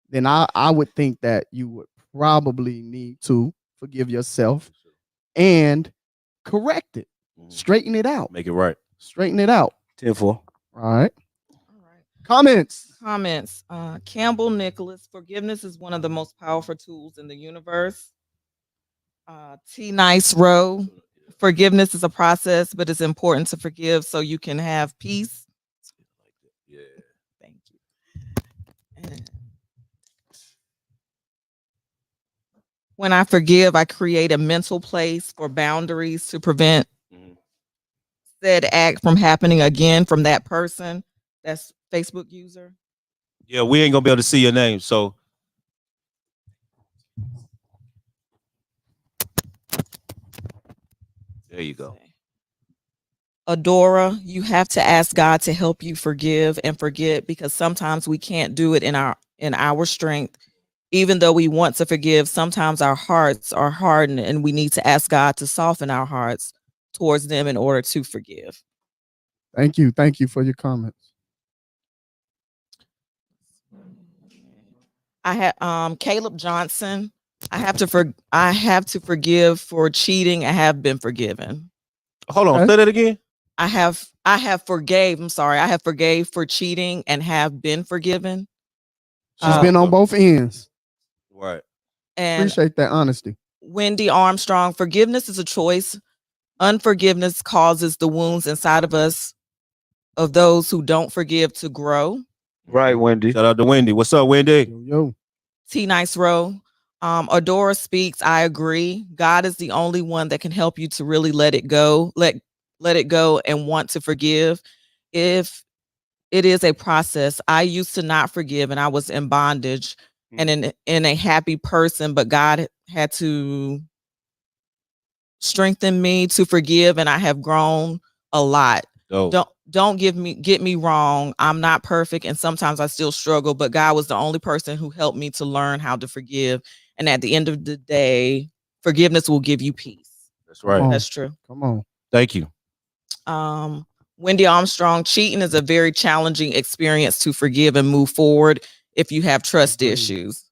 then I would think that you would probably need to forgive yourself and correct it, straighten it out, Make it right. straighten it out. 10-4. All right. All right. Comments. Campbell Nicholas, forgiveness is one of the most powerful tools in the universe. T. Nice Row, forgiveness is a process, but it's important to forgive so you can have peace. Yeah. Thank you. When I forgive, I create a mental place for boundaries to prevent said act from happening again from that person. That's Facebook user. Yeah, we ain't gonna be able to see your name, so there you go. Adora, you have to ask God to help you forgive and forget, because sometimes we can't do it in our strength. Even though we want to forgive, sometimes our hearts are hardened and we need to ask God to soften our hearts towards them in order to forgive. Thank you. Thank you for your comments. I had Caleb Johnson. I have to forgive for cheating. I have been forgiven. Hold on, say that again. I have forgave. I'm sorry. I have forgave for cheating and have been forgiven. She's been on both ends. Right. And appreciate that honesty. Wendy Armstrong, forgiveness is a choice. Unforgiveness causes the wounds inside of us, of those who don't forgive, to grow. Right, Wendy. Shout out to Wendy. What's up, Wendy? Yo. T. Nice Row. Adora speaks. I agree. God is the only one that can help you to really let it go. Let it go and want to forgive. If it is a process, I used to not forgive and I was in bondage and in a happy person, but God had to strengthen me to forgive, and I have grown a lot. Don't get me wrong. I'm not perfect, and sometimes I still struggle, but God was the only person who helped me to learn how to forgive. And at the end of the day, forgiveness will give you peace. That's right. That's true. Come on. Thank you. Wendy Armstrong, cheating is a very challenging experience to forgive and move forward if you have trust issues.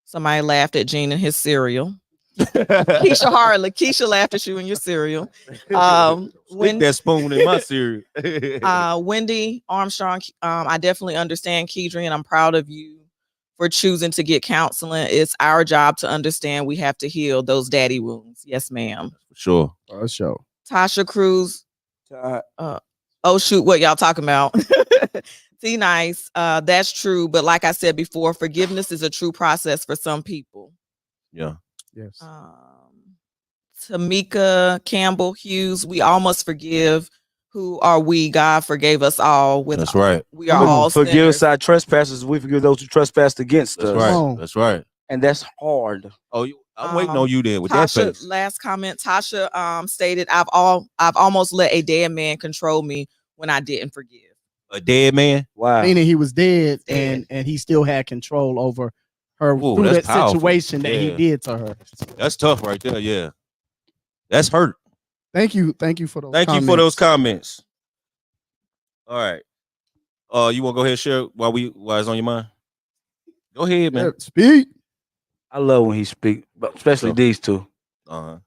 Somebody laughed at Gene and his cereal. Keisha Harley. Keisha laughed at you in your cereal. Stick that spoon in my cereal. Wendy Armstrong. I definitely understand, Keedrian. I'm proud of you for choosing to get counseling. It's our job to understand. We have to heal those daddy wounds. Yes, ma'am. For sure. For sure. Tasha Cruz. Oh shoot, what y'all talking about? See, nice. That's true. But like I said before, forgiveness is a true process for some people. Yeah. Yes. Tamika Campbell Hughes, we all must forgive. Who are we? God forgave us all. That's right. We are all forgive sinners. us our trespasses. We forgive those who trespass against That's us. right. That's right. And that's hard. Oh, I'm waiting on you then with Tasha, that face. last comment. Tasha stated, I've almost let a dead man control me when I didn't forgive. A dead man? Wow. Meaning he was dead, and he still had control over her through that powerful. situation that he did to her. That's tough right there. Yeah. That's hurt. Thank you for those. Thank you for those comments. All right. You want to go ahead and share while it's on your mind? Go ahead, man. Speak. I love when he speaks, but especially these two. Uh-huh.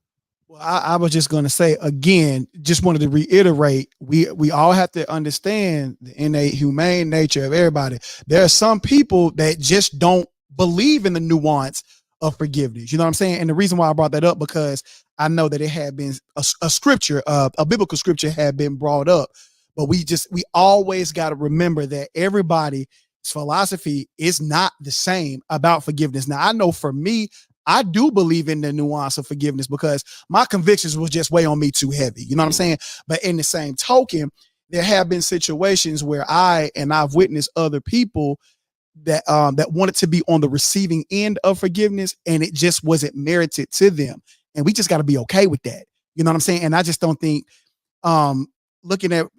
Well, I was just going to say again, just wanted to reiterate, we all have to understand the innate humane nature of everybody. There are some people that just don't believe in the nuance of forgiveness. You know what I'm saying? And the reason why I brought that up, because I know that it had been a scripture, a biblical scripture had been brought up, but we always got to remember that everybody's philosophy is not the same about forgiveness. Now, I know for me, I do believe in the nuance of forgiveness because my convictions was just way on me too heavy. You know what I'm saying? But in the same token, there have been situations where I've witnessed other people that wanted to be on the receiving end of forgiveness, and it just wasn't merited to them. And we just got to be okay with that. You know what I'm saying? And I just don't think looking at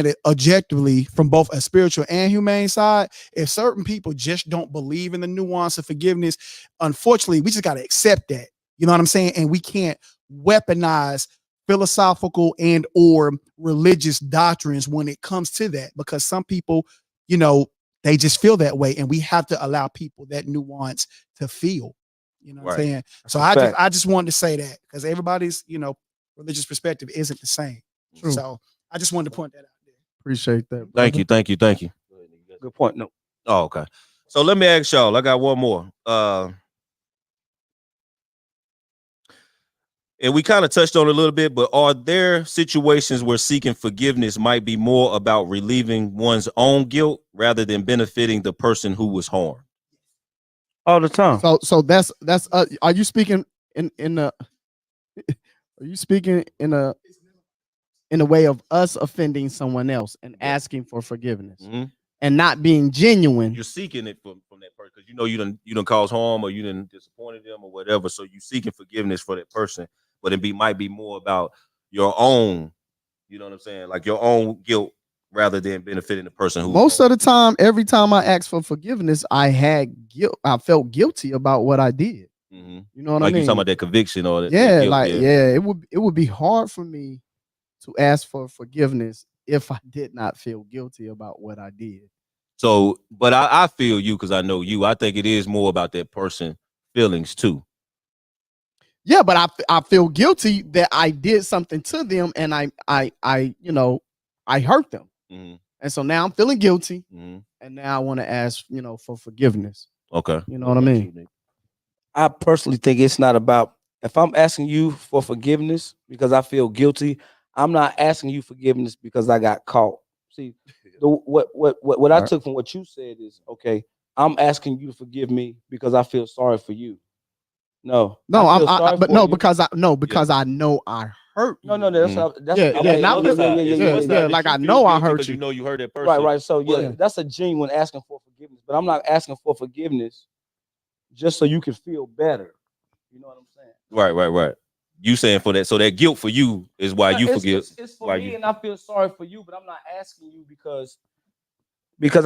it objectively from both a spiritual and humane side, if certain people just don't believe in the nuance of forgiveness, unfortunately, we just got to accept that. You know what I'm saying? And we can't weaponize philosophical and or religious doctrines when it comes to that, because some people, you know, they just feel that way, and we have to allow people that nuance to feel. You know what I'm saying? So I just wanted to say that, because everybody's, you know, religious perspective isn't the same. True. So I just wanted to point that out there. Appreciate that. Thank you. Good point. No. Oh, okay. So let me ask y'all. I got one more. And we kind of touched on it a little bit, but are there situations where seeking forgiveness might be more about relieving one's own guilt rather than benefiting the person who was harmed? All the time. So that's are you speaking in the are you speaking in a way of us offending someone else and asking for forgiveness and not being genuine? You're seeking it from that person because you know you done cause harm or you done disappointed them or whatever. So you seeking forgiveness for that person, but it might be more about your own, you know what I'm saying, like your own guilt rather than benefiting the person who. Most of the time, every time I asked for forgiveness, I had guilt. I felt guilty about what I did. You know what I mean? Like you talking about that conviction or that guilt, guilt, it would be hard for me to ask for forgiveness if I did not feel guilty about what I did. So, but I feel you because I know you. I think it is more about that person feelings too. Yeah, but I feel guilty that I did something to them and I you know, I hurt them. And so now I'm feeling guilty and now I want to ask, you know, for forgiveness. Okay. You know what I mean? I personally think it's not about, if I'm asking you for forgiveness because I feel guilty, I'm not asking you forgiveness because I got caught. See, what I took from what you said is, okay, I'm asking you to forgive me because I feel sorry for you. No, because I know I hurt you. No, that's like I know I hurt you. You know you hurt that person. Right. So that's a genuine asking for forgiveness, but I'm not asking for forgiveness just so you can feel better. You know what I'm saying? Right. You saying for that, so that guilt for you is why you forgive. It's for me, and I feel sorry for you, but I'm not asking you because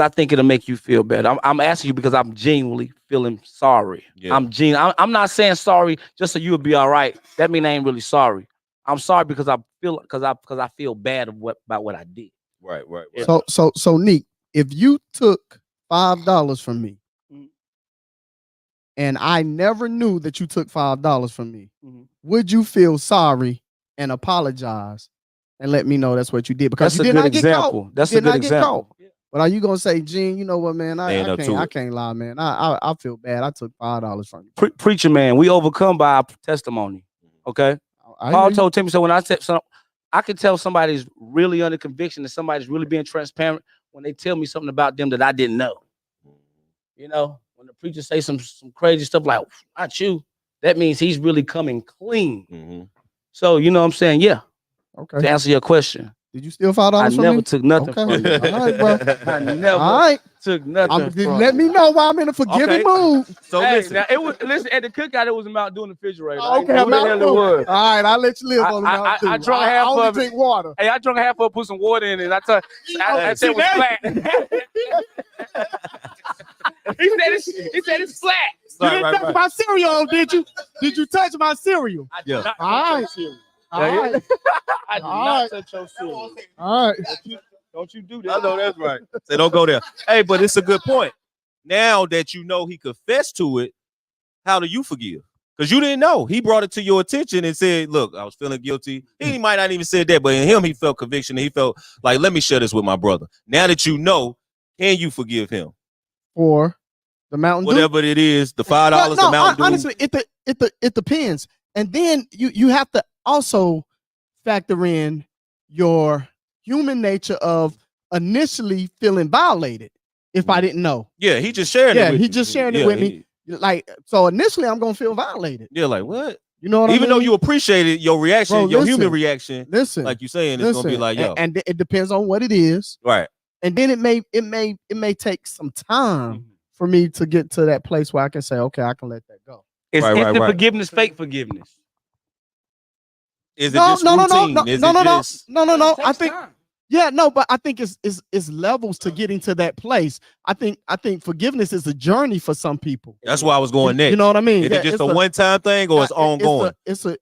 I think it'll make you feel better. I'm asking you because I'm genuinely feeling sorry. Yeah. I'm not saying sorry just so you'll be all right. That means I ain't really sorry. I'm sorry because I feel bad about what I did. Right. So Nick, if you took $5 from me and I never knew that you took $5 from me, would you feel sorry and apologize and let me know that's what you did? Because that's a good example. That's a good example. But are you gonna say, Gene, you know what, man? I can't lie, man. I feel bad. I took $5 from you. Preacher man, we overcome by our testimony. Okay. Paul told Timothy, so when I said something, I can tell somebody's really under conviction and somebody's really being transparent when they tell me something about them that I didn't know. You know, when the preacher say some crazy stuff like, not you, that means he's really coming clean. So, you know what I'm saying? Yeah. Okay. To answer your question. Did you steal $5 from me? I never took nothing from you. All right, bro. I never took nothing from let me know why I'm in a forgiving mood. So listen. Now, listen, at the cookout, it was a Mountain Dew in the refrigerator. Okay, Mountain Dew. All right, I'll let you live on the Mountain Dew. I drunk half of it. Drink water. Hey, I drunk half of it, put some water in it. I said it was flat. He said it's flat. You didn't touch my cereal, did you? Did you touch my cereal? Yeah. All right. I did not touch your cereal. All right. Don't you do that. I know that's right. Say don't go there. Hey, but it's a good point. Now that you know he confessed to it, how do you forgive? Because you didn't know. He brought it to your attention and said, look, I was feeling guilty. He might not even said that, but in him, he felt conviction. And he felt like, let me share this with my brother. Now that you know, can you forgive him? For the Mountain Dew? Whatever it is, the $5, the Mountain Dew. Honestly, it depends. And then you have to also factor in your human nature of initially feeling violated if I didn't know. Yeah, he just sharing it with he you. just sharing it with me. Like, so initially I'm gonna feel violated. Yeah, like what? You know what I mean? Even though you appreciated your reaction, Bro, your human reaction, listen, like you saying, it's gonna be like, yo. And it depends on what it is. Right. And then it may take some time for me to get to that place where I can say, okay, I can let that go. Is instant forgiveness fake forgiveness? Is it just routine? No. I think but I think it's levels to getting to that place. I think forgiveness is a journey for some people. That's why I was going next. You know what I mean? Is it just a one-time thing or it's ongoing? I think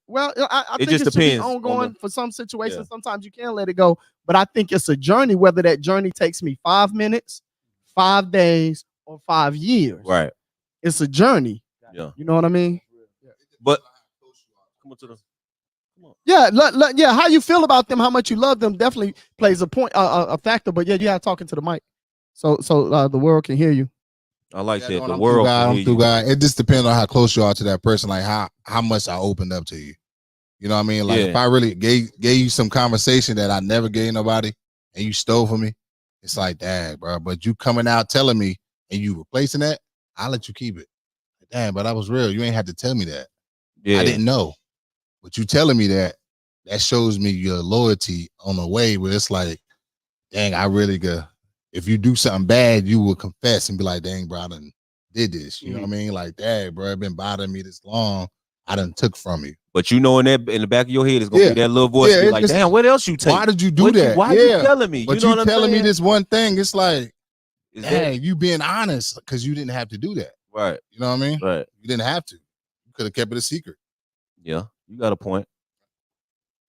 it just depends. Ongoing for some situations. Yeah. Sometimes you can let it go, but I think it's a journey. Whether that journey takes me 5 minutes, 5 days, or 5 years. Right. It's a journey. Yeah. You know what I mean? But come on to the. Yeah, how you feel about them, how much you love them, definitely plays a factor. But yeah, you have talking to the mic, so the world can hear you. I like that. The world can hear you. It just depends on how close you are to that person, like how much I opened up to you. You know what I mean? Like if I really gave you some conversation that I never gave nobody, and you stole from me, it's like, dang, bro. But you coming out telling me and you replacing that, I'll let you keep it. Damn, but I was real. You ain't had to tell me that. Yeah. I didn't know. But you telling me that shows me your loyalty on a way where it's like, dang, I really if you do something bad, you will confess and be like, dang, bro, I done did this. You know what I mean? Like, dang, bro, it been bothering me this long. I done took from you. But you know, in the back of your head is gonna be that little voice be like, damn, what else you take? Why did you do that? Why you telling me? But you know telling me this one thing, it's like, dang, you being honest because you didn't have to do that. Right. You know what I mean? Right. You didn't have to. You could have kept it a secret. Yeah, you got a point.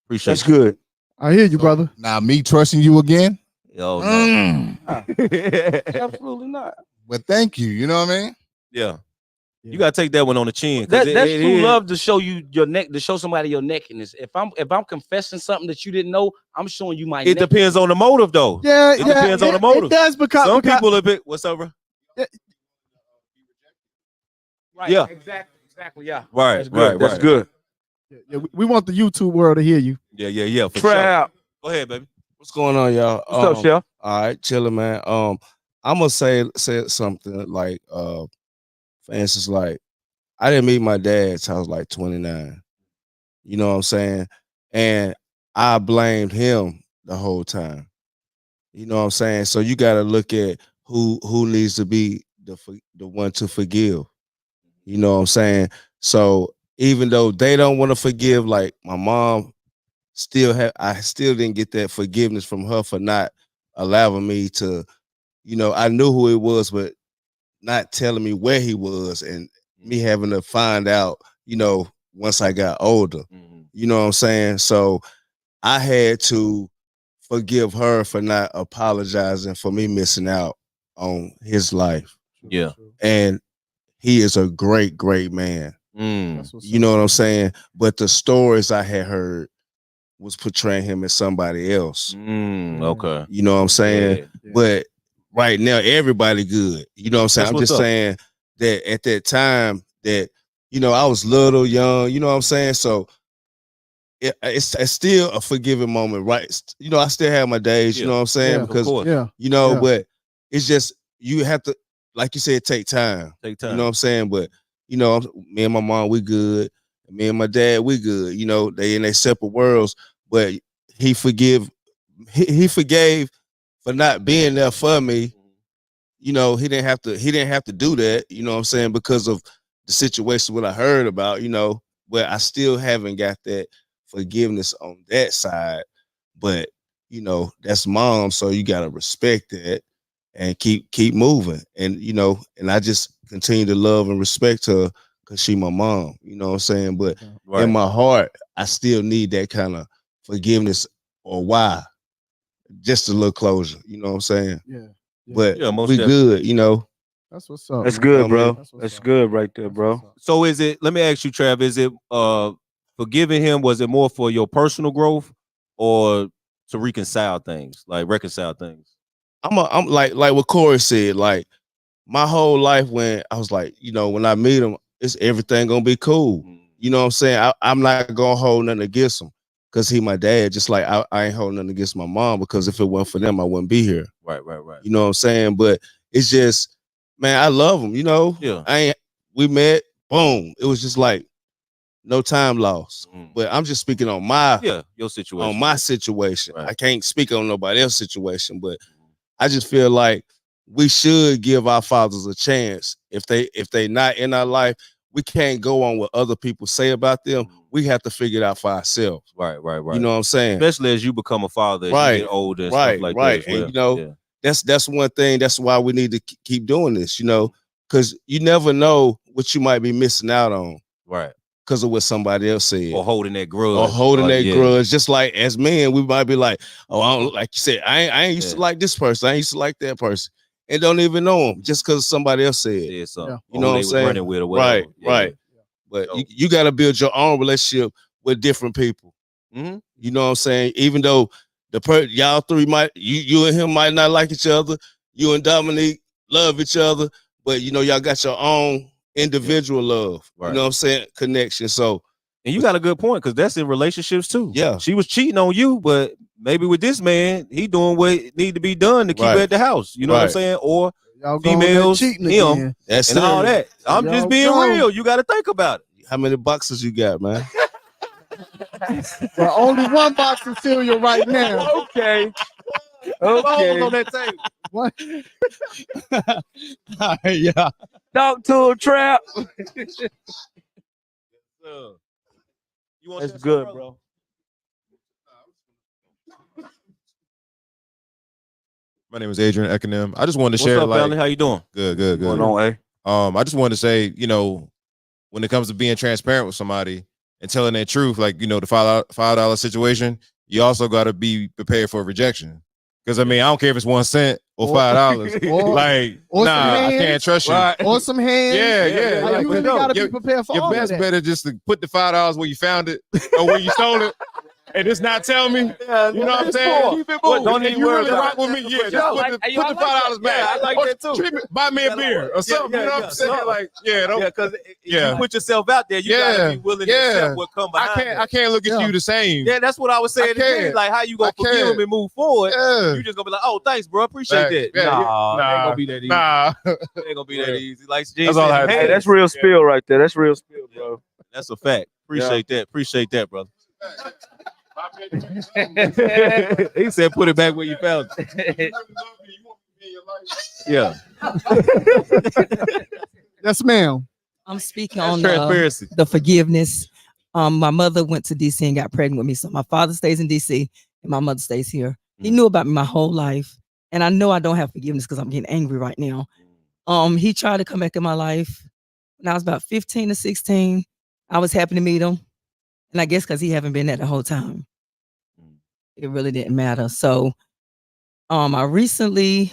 Appreciate That's good. I hear you, brother. Now, me trusting you again? Oh, no. Absolutely not. But thank you. You know what I mean? Yeah. You gotta take that one on the chin. That's true love to show you your neck, to show somebody your neckiness. If I'm confessing something that you didn't know, I'm showing you my. It depends on the motive, though. Yeah, it depends on the motive. It does because some people a bit. What's up, bro? Right. Yeah. Exactly. Yeah. Right. That's good. That's good. Yeah, we want the YouTube world to hear you. Yeah. For Try sure. out. Go ahead, baby. What's going on, y'all? What's up, Chef? All right, chilling, man. I'm gonna say something like, for instance, like I didn't meet my dad till I was like 29. You know what I'm saying? And I blamed him the whole time. You know what I'm saying? So you got to look at who needs to be the one to forgive. You know what I'm saying? So even though they don't want to forgive, like my mom, I still didn't get that forgiveness from her for not allowing me to, I knew who it was, but not telling me where he was, and me having to find out, once I got older. You know what I'm saying? So I had to forgive her for not apologizing for me missing out on his life. Yeah. And he is a great, great man. You know what I'm saying? But the stories I had heard was portraying him as somebody else. Okay. You know what I'm saying? Yeah. But right now, everybody good. You know what I'm saying? I'm just saying that at that time that, you know, I was little, young, you know what I'm saying? So it's still a forgiving moment, right? You know, I still have my days, you know what I'm saying? Because, you know, but it's just, you have to, like you said, take time. Take time. You know what I'm saying? But, you know, me and my mom, we good. Me and my dad, we good. You know, they in their separate worlds, but he forgave for not being there for me. You know, he didn't have to do that, you know what I'm saying, because of the situation what I heard about, you know, but I still haven't got that forgiveness on that side. But, you know, that's mom, so you gotta respect that and keep moving. And, you know, and I just continue to love and respect her because she my mom, you know what I'm saying? But in my heart, I still need that kind of forgiveness or why. Just a little closure, you know what I'm saying? Yeah. But most we definitely. good, you know. That's what's up. That's man. good, bro. That's what's That's up. good right there, bro. So is it, let me ask you, Trav, is it forgiving him, was it more for your personal growth or to reconcile things, like reconcile things? I'm like what Corey said, like my whole life when I was like, you know, when I meet him, it's everything gonna be cool. You know what I'm saying? I'm not gonna hold nothing against him because he my dad, just like I ain't holding nothing against my mom, because if it wasn't for them, I wouldn't be here. Right. You know what I'm saying? But it's just, man, I love him, you know? Yeah. We met, boom. It was just like no time lost. But I'm just speaking on your situation. on my situation. Right. I can't speak on nobody else's situation, but I just feel like we should give our fathers a chance. If they not in our life, we can't go on what other people say about them. We have to figure it out for ourselves. Right. You know what I'm saying? Especially as you become a father, as you get older and stuff like that as well. And you know, that's one thing. That's why we need to keep doing this, you know, because you never know what you might be missing out on. Right. Because of what somebody else said. Or holding that grudge. Grudge. Just like as men, we might be like, oh, I don't, like you said, I ain't used to like this person. I ain't used to like that person. And don't even know them just because somebody else said. You know what I'm saying? Running with or whatever. Right. But you got to build your own relationship with different people. You know what I'm saying? Even though y'all three might, you and him might not like each other. You and Dominique love each other. But, you know, y'all got your own individual love. You know what I'm saying? Connection. So, and you got a good point, because that's in relationships too. Yeah. She was cheating on you, but maybe with this man, he doing what need to be done to keep her at the house. You know what I'm saying? Or Y'all females, cheating him, again. That's and all that. I'm just being real. You got to think about it. How many boxes you got, man? Well, only one box of cereal right now. Okay. Okay. On that table. What? Yeah. Talk to a trap. You want That's good, bro. My name is Adrian Ekanem. I just wanted to share. What's up, family? How you doing? Good. Going on, I just wanted to say, you know, when it comes to being transparent with somebody and telling their truth, like, you know, the $5 situation, you also got to be prepared for rejection. Because I mean, I don't care if it's 1 cent or $5. Like, I can't trust you. Or some hands. Yeah. Like, you really gotta be prepared for all of that. Your best bet is just to put the $5 where you found it or where you stole it. And just not tell me, you know what I'm saying? Don't if even you worry really about rock with me, just put the $5 back. I like that too. Treat me, buy me a beer or something. You know what I'm saying? Like, because you put yourself out there, you gotta be willing to accept what come behind. I can't look at you the same. Yeah, that's what I was saying today. Like, how you gonna forgive him and move forward? You just gonna be like, oh, thanks, bro, appreciate that. Nah, it ain't gonna be that easy. It ain't gonna be that easy. Like, that's all hey, that's real spill right there. That's real spill, bro. That's a fact. Appreciate that, brother. He said, "Put it back where you found it." Yeah. Yes, ma'am. I'm speaking on transparency. The forgiveness. My mother went to DC and got pregnant with me. So my father stays in DC and my mother stays here. He knew about me my whole life. And I know I don't have forgiveness because I'm getting angry right now. He tried to come back in my life when I was about 15 to 16. I was happy to meet him. And I guess because he haven't been there the whole time, it really didn't matter. So I recently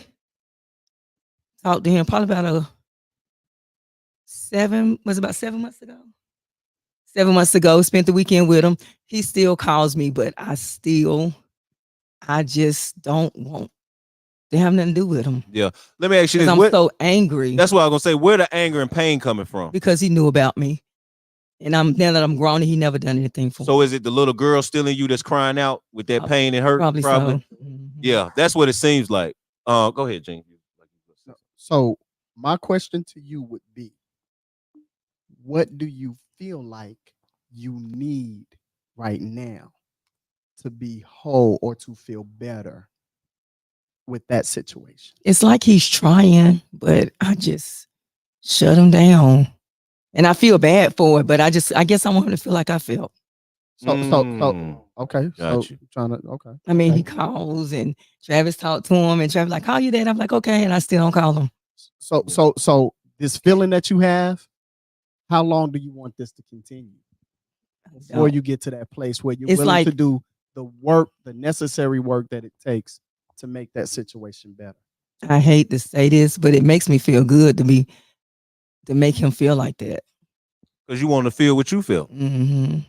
talked to him probably about about 7 months ago. 7 months ago, spent the weekend with him. He still calls me, but I just don't want to have nothing to do with him. Yeah. Let me ask you this. I'm so angry. That's what I was gonna say. Where the anger and pain coming from? Because he knew about me. And now that I'm grown, he never done anything for me. So is it the little girl still in you that's crying out with that pain and hurt? Probably. So. Yeah, that's what it seems like. Go ahead, Gene. So my question to you would be, what do you feel like you need right now to be whole or to feel better with that situation? It's like he's trying, but I just shut him down. And I feel bad for it, but I guess I want him to feel like I felt. So okay. Got so you. trying to okay. I mean, he calls and Travis talked to him and Travis like, call you dad. I'm like, okay, and I still don't call him. So this feeling that you have, how long do you want this to continue before you get to that place where you're willing to do the work, the necessary work that it takes to make that situation better? I hate to say this, but it makes me feel good to make him feel like that. Because you want to feel what you feel. Mm-hmm.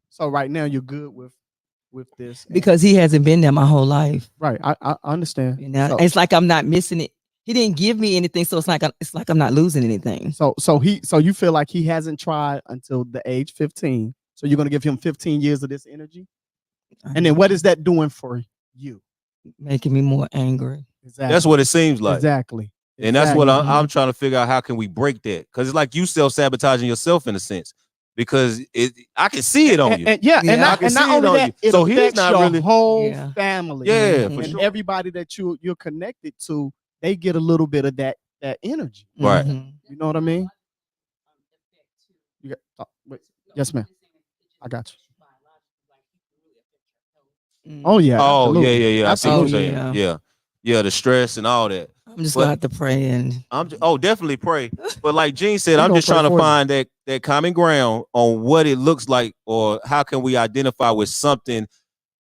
So right now you're good with this because he hasn't been there my whole life. Right, I understand. You know, it's like I'm not missing it. He didn't give me anything, so it's like I'm not losing anything. So you feel like he hasn't tried until the age 15. So you're gonna give him 15 years of this energy, and then what is that doing for you? Making me more angry. Exactly. That's what it seems like. Exactly. And that's what I'm trying to figure out. How can we break that? Because it's like you self-sabotaging yourself in a sense. Because I can see it on you. And not only that, it so he's not your really whole family. Yeah, for and sure. Everybody that you're connected to, they get a little bit of that energy. Right. You know what I mean? You got, wait, yes, ma'am. I got you. Oh yeah. Oh absolutely. yeah. I see what you're saying. Yeah. Yeah, the stress and all that. I'm just gonna have to pray and definitely pray. But like Gene said, I'm just trying to find that common ground on what it looks like, or how can we identify with something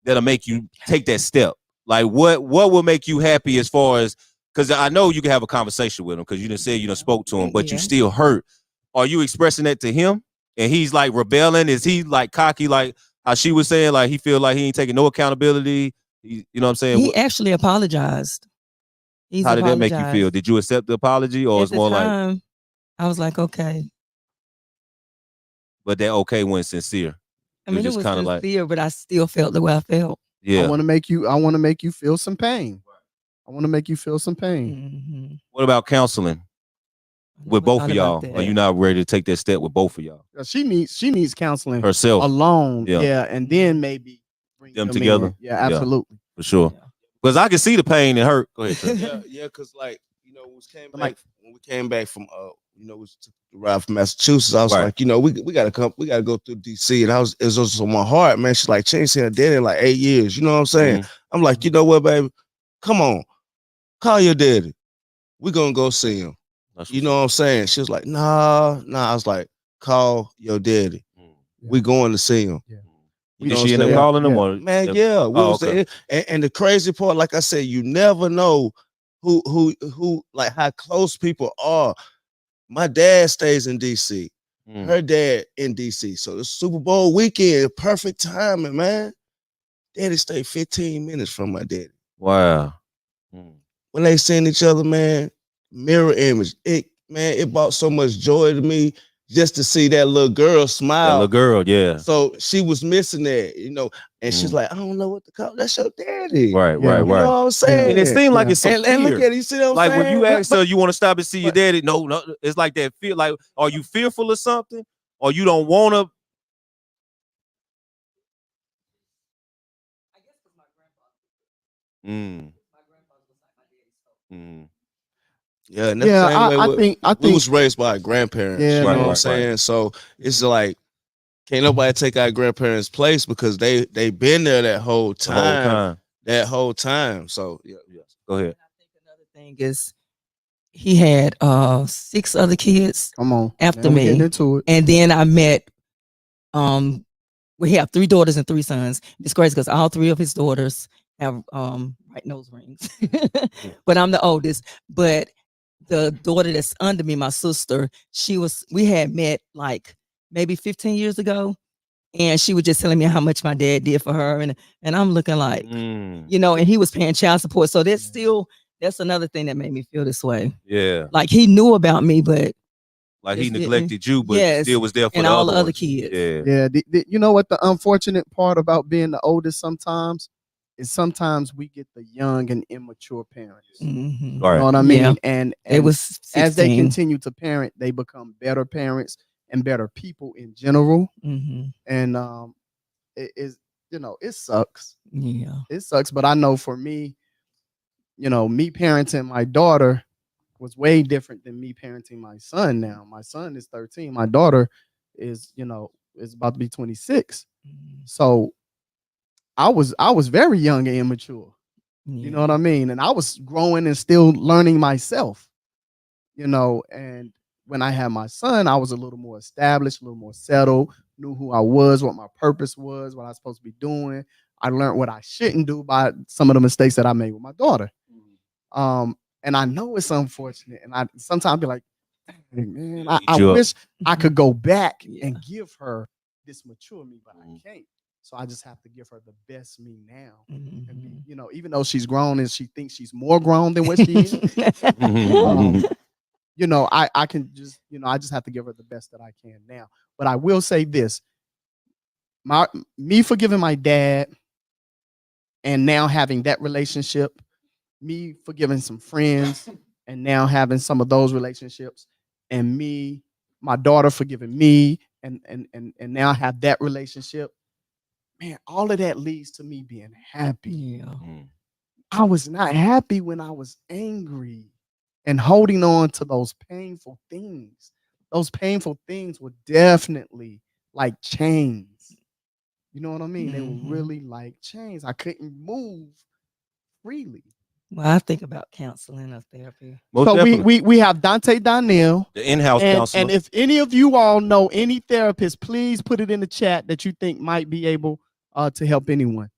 that'll make you take that step. Like what will make you happy as far as, because I know you can have a conversation with him because you done said you done spoke to him, but you still hurt. Are you expressing that to him? And he's like rebelling? Is he like cocky, like how she was saying, like he feel like he ain't taking no accountability? You know what I'm saying? He actually apologized. How did that make you feel? Did you accept the apology, or it's more like I was like, okay. But that okay wasn't sincere. I mean, it was kind of sincere, but I still felt the way I felt. Yeah. I want to make you feel some pain. I want to make you feel some pain. What about counseling with both of y'all? Are you not ready to take that step with both of y'all? She needs counseling herself alone. Yeah, and then maybe bring them together. In. Yeah, absolutely. For sure. Because I can see the pain and hurt. Go ahead. Yeah, because like, you know, when we came back from you know, we took the ride from Massachusetts, I was like, you know, we gotta go through DC. And it was just on my heart, man. She's like, she ain't seen her daddy in like 8 years. You know what I'm saying? I'm like, you know what, baby? Come on, call your daddy. We're gonna go see him. You know what I'm saying? She was like, nah. I was like, call your daddy. We going to see him. Yeah. You know, she ended up calling him, or man, and the crazy part, like I said, you never know who like how close people are. My dad stays in DC, her dad in DC, so the Super Bowl weekend, perfect timing, man. Daddy stayed 15 minutes from my daddy. Wow. When they seen each other, man, mirror image. It brought so much joy to me just to see that little girl smile. That little girl, yeah. So she was missing that, you know, and she's like, I don't know what to call. That's your daddy. Right. You know what I'm saying? And it seemed like it's so and look at it, you see what I'm like saying? when you ask her, you want to stop and see your daddy? No, it's like that feel. Like, are you fearful of something, or you don't want to? Yeah, and that's the same way I think we was raised by our grandparents. Yeah, you know what I'm saying? So it's like, can't nobody take our grandparents' place because they been there that whole time. That whole time. So yeah. Go ahead. I think another thing is he had 6 other kids. Come on. After me. Getting into it. And then I met we have 3 daughters and 3 sons. It's crazy because all 3 of his daughters have white nose rings. But I'm the oldest. But the daughter that's under me, my sister, we had met like maybe 15 years ago. And she was just telling me how much my dad did for her. And I'm looking like, and he was paying child support. So that's another thing that made me feel this way. Yeah. Like he knew about me, but like he neglected you, but still was there for and the all the other ones. kids. Yeah. You know what the unfortunate part about being the oldest sometimes is sometimes we get the young and immature parents. Mm-hmm. You know what I mean? Yeah. And it was 16. as they continue to parent, they become better parents and better people in general. Mm-hmm. And it is, it sucks. Yeah. It sucks. But I know for me, me parenting my daughter was way different than me parenting my son now. My son is 13. My daughter is about to be 26. So I was very young and immature. You know what I mean? And I was growing and still learning myself. And when I had my son, I was a little more established, a little more settled, knew who I was, what my purpose was, what I was supposed to be doing. I learned what I shouldn't do by some of the mistakes that I made with my daughter. And I know it's unfortunate. And I sometimes be like, man, I wish I could go back and give her this mature me, but I can't. So I just have to give her the best me now. Mm-hmm. And be, even though she's grown and she thinks she's more grown than what she is, I can just, I just have to give her the best that I can now. But I will say this, me forgiving my dad and now having that relationship, me forgiving some friends and now having some of those relationships, and my daughter forgiving me and now have that relationship, man, all of that leads to me being happy. Yeah. I was not happy when I was angry and holding on to those painful things. Those painful things were definitely like chains. You know what I mean? They were really like chains. I couldn't move freely. Well, I think about counseling or therapy. So we have Dante Donnell, the in-house counselor. And if any of you all know any therapist, please put it in the chat that you think might be able to help anyone.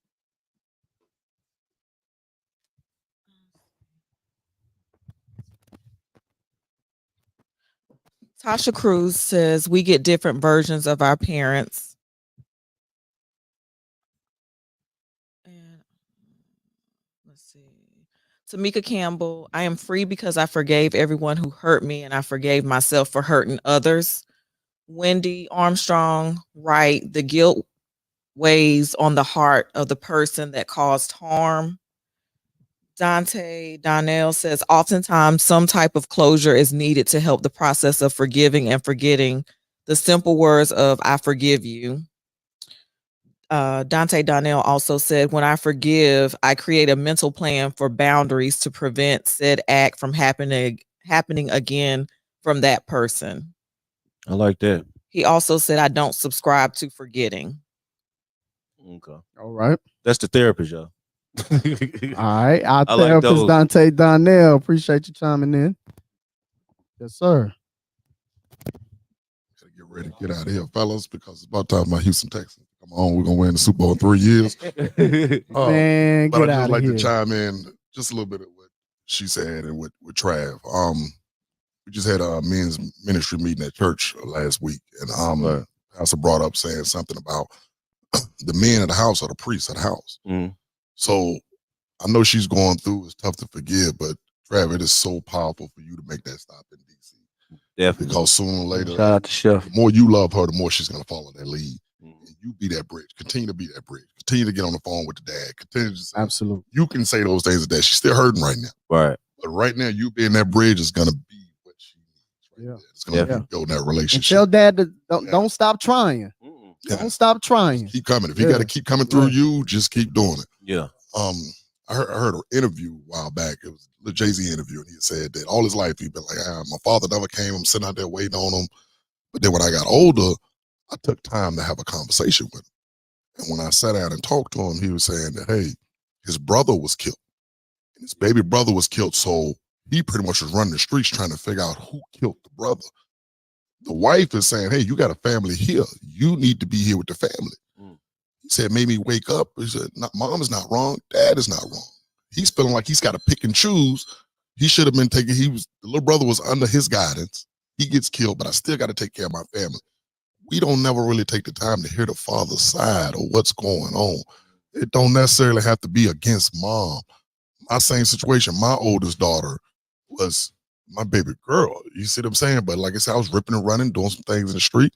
Tasha Cruz says we get different versions of our parents. And let's see. Tamika Campbell, I am free because I forgave everyone who hurt me and I forgave myself for hurting others. Wendy Armstrong, right, the guilt weighs on the heart of the person that caused harm. Dante Donnell says, oftentimes some type of closure is needed to help the process of forgiving and forgetting. The simple words of I forgive you. Dante Donnell also said, when I forgive, I create a mental plan for boundaries to prevent said act from happening again from that person. I like that. He also said, I don't subscribe to forgetting. Okay. All right. That's the therapist, y'all. All right. Our therapist, like Dante Donnell. Appreciate you chiming in. Yes, sir. Gotta get ready to get out of here, fellas, because it's about time my Houston Texans come on. We're gonna win the Super Bowl in 3 years. Man, but get I just out like of to here. chime in just a little bit of what she said and with Trav. We just had a men's ministry meeting at church last week, and Pastor brought up saying something about the men of the house or the priests of the house. So I know she's going through, it's tough to forgive, but Trav, it is so powerful for you to make that stop in DC. Definitely. Because sooner or later, shout out to Chef. The more you love her, the more she's gonna follow that lead. And you be that bridge. Continue to be that bridge. Continue to get on the phone with the dad. Continue to say, absolutely. You can say those things to dad. She's still hurting right now. Right. But right now, you being that bridge is gonna be what she needs. Right? It's gonna build that relationship. And tell dad to don't stop trying. Don't stop trying. Just keep coming. If you got to keep coming through you, just keep doing it. Yeah. I heard an interview a while back. It was the Jay-Z interview, and he said that all his life he'd been like, my father never came. I'm sitting out there waiting on him. But then when I got older, I took time to have a conversation with him. And when I sat down and talked to him, he was saying that, hey, his brother was killed. And his baby brother was killed. So he pretty much was running the streets trying to figure out who killed the brother. The wife is saying, hey, you got a family here. You need to be here with the family. He said, made me wake up. He said, mom is not wrong. Dad is not wrong. He's feeling like he's got to pick and choose. He should have been taking. The little brother was under his guidance. He gets killed, but I still got to take care of my family. We don't never really take the time to hear the father's side or what's going on. It don't necessarily have to be against mom. My same situation, my oldest daughter was my baby girl. You see what I'm saying? But like I said, I was ripping and running, doing some things in the street.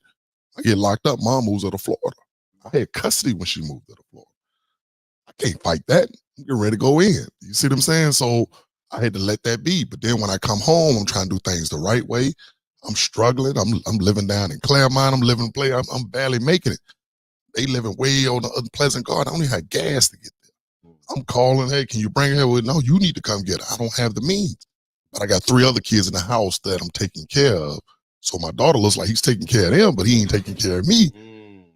I get locked up. Mom moves her to Florida. I had custody when she moved to Florida. I can't fight that. I'm getting ready to go in. You see what I'm saying? So I had to let that be. But then when I come home, I'm trying to do things the right way. I'm struggling. I'm living down in Claremont. I'm living play. I'm barely making it. They living way on the Pleasant Garden. I don't even have gas to get there. I'm calling, hey, can you bring her? Well, no, you need to come get her. I don't have the means. But I got 3 other kids in the house that I'm taking care of. So my daughter looks like he's taking care of them, but he ain't taking care of me.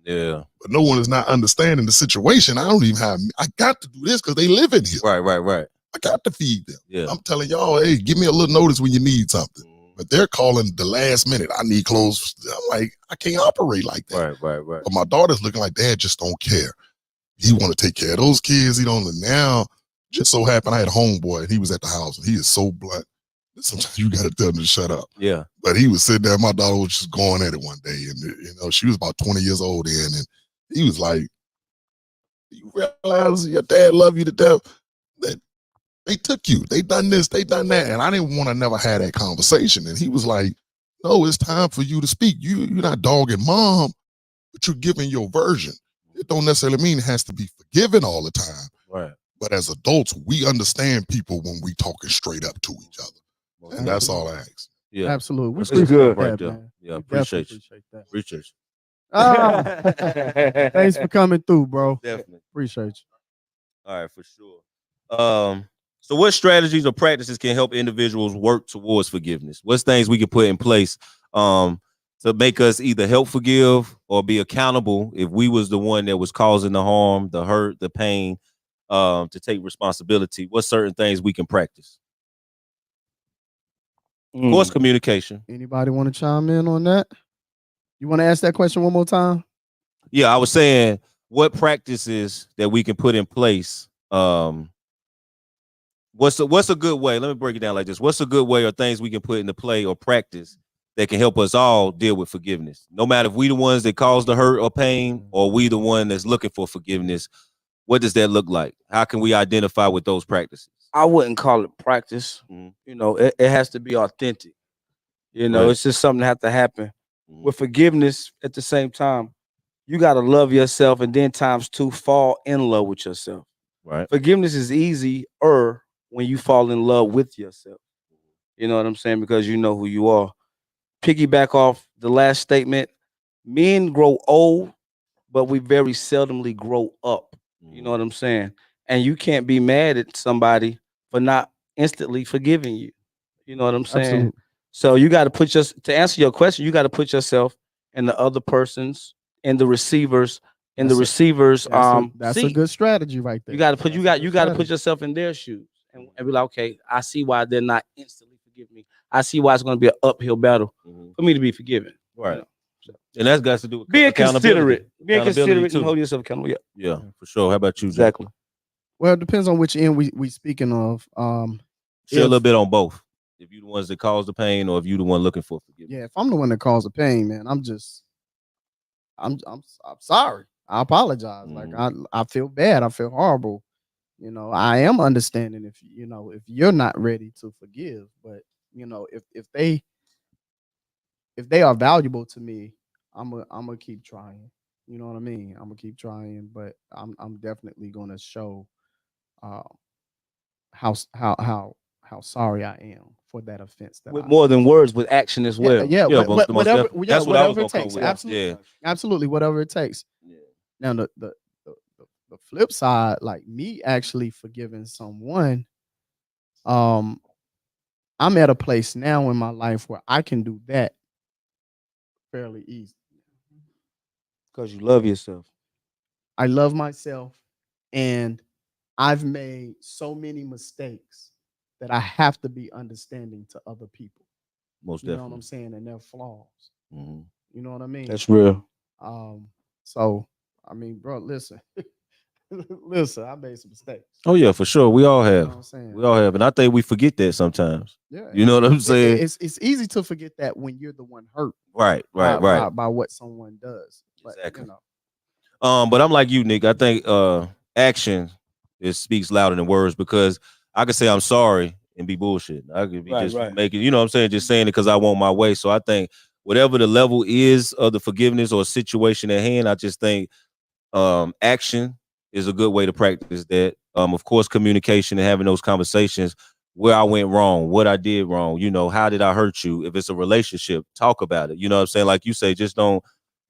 Yeah. But no one is not understanding the situation. I don't even have, I got to do this because they live in here. Right. I got to feed them. Yeah. I'm telling y'all, hey, give me a little notice when you need something. But they're calling the last minute. I need clothes. I'm like, I can't operate like that. Right. But my daughter's looking like dad just don't care. He want to take care of those kids. He don't. Now, just so happened I had a homeboy and he was at the house and he is so blunt. Sometimes you got to tell him to shut up. Yeah. But he was sitting there. My daughter was just going at it one day, and she was about 20 years old then, and he was like, "You realize your dad love you to death? That they took you. They done this. They done that." And I didn't want to never have that conversation. And he was like, "No, it's time for you to speak. You're not dogging mom, but you're giving your version. It don't necessarily mean it has to be forgiven all the time. Right. But as adults, we understand people when we talking straight up to each other." And that's all I ask. Yeah. Absolutely. We That's appreciate good that, right there. man. Yeah, We appreciate definitely you. that. Appreciate you. Thanks for coming through, bro. Definitely. Appreciate you. All right, for sure. So what strategies or practices can help individuals work towards forgiveness? What's things we can put in place to make us either help forgive or be accountable if we was the one that was causing the harm, the hurt, the pain, to take responsibility? What certain things we can practice? Of course, communication. Anybody want to chime in on that? You want to ask that question one more time? Yeah, I was saying what practices that we can put in place. What's a good way? Let me break it down like this. What's a good way or things we can put into play or practice that can help us all deal with forgiveness? No matter if we the ones that caused the hurt or pain or we the one that's looking for forgiveness, what does that look like? How can we identify with those practices? I wouldn't call it practice. You know, it has to be authentic. You know, it's just something that has to happen. With forgiveness, at the same time, you got to love yourself and then times 2 fall in love with yourself. Right. Forgiveness is easier when you fall in love with yourself. You know what I'm saying? Because you know who you are. Piggyback off the last statement, men grow old, but we very seldomly grow up. You know what I'm saying? And you can't be mad at somebody for not instantly forgiving you. You know what I'm saying? Absolutely. So you got to to answer your question, you got to put yourself in the other person's, in the receivers, That's a seat. good strategy right there. You got to put yourself in their shoes and be like, okay, I see why they're not instantly forgiving me. I see why it's going to be an uphill battle for me to be forgiven. Right. You know? And that's got to do with Being accountability. considerate too. and holding yourself accountable. Yeah, for sure. How about you, Jay? Exactly. Well, it depends on which end we speaking of. Share a little bit on both. If you the ones that cause the pain, or if you the one looking for forgiveness. Yeah, if I'm the one that caused the pain, man, I'm sorry. I apologize. Like I feel bad. I feel horrible. You know, I am understanding if you're not ready to forgive, but you know, if they are valuable to me, I'm gonna keep trying. You know what I mean? I'm gonna keep trying, but I'm definitely gonna show how sorry I am for that offense that With more than words, with action as well. Whatever that's what I was it gonna come takes. with. Absolutely, whatever it takes. Now the flip side, like me actually forgiving someone, I'm at a place now in my life where I can do that fairly easy. Because you love yourself. I love myself, and I've made so many mistakes that I have to be understanding to other people. Most You know definitely. what I'm saying? And their flaws. You know what I mean? That's real. So I mean, bro, listen. Listen, I made some mistakes. Oh yeah, for sure. We all You know have. what I'm saying? We all have, and I think we forget that sometimes. Yeah, You know what I'm saying? It's easy to forget that when you're the one hurt. Right. By what someone does. But, Exactly. You know. But I'm like you, Nick. I think action speaks louder than words, because I could say I'm sorry and be bullshit. I could be making, you know what I'm saying, just saying it because I want my way. So I think whatever the level is of the forgiveness or situation at hand, I just think action is a good way to practice that. Of course, communication and having those conversations where I went wrong, what I did wrong, how did I hurt you? If it's a relationship, talk about it. You know what I'm saying? Like you say, just don't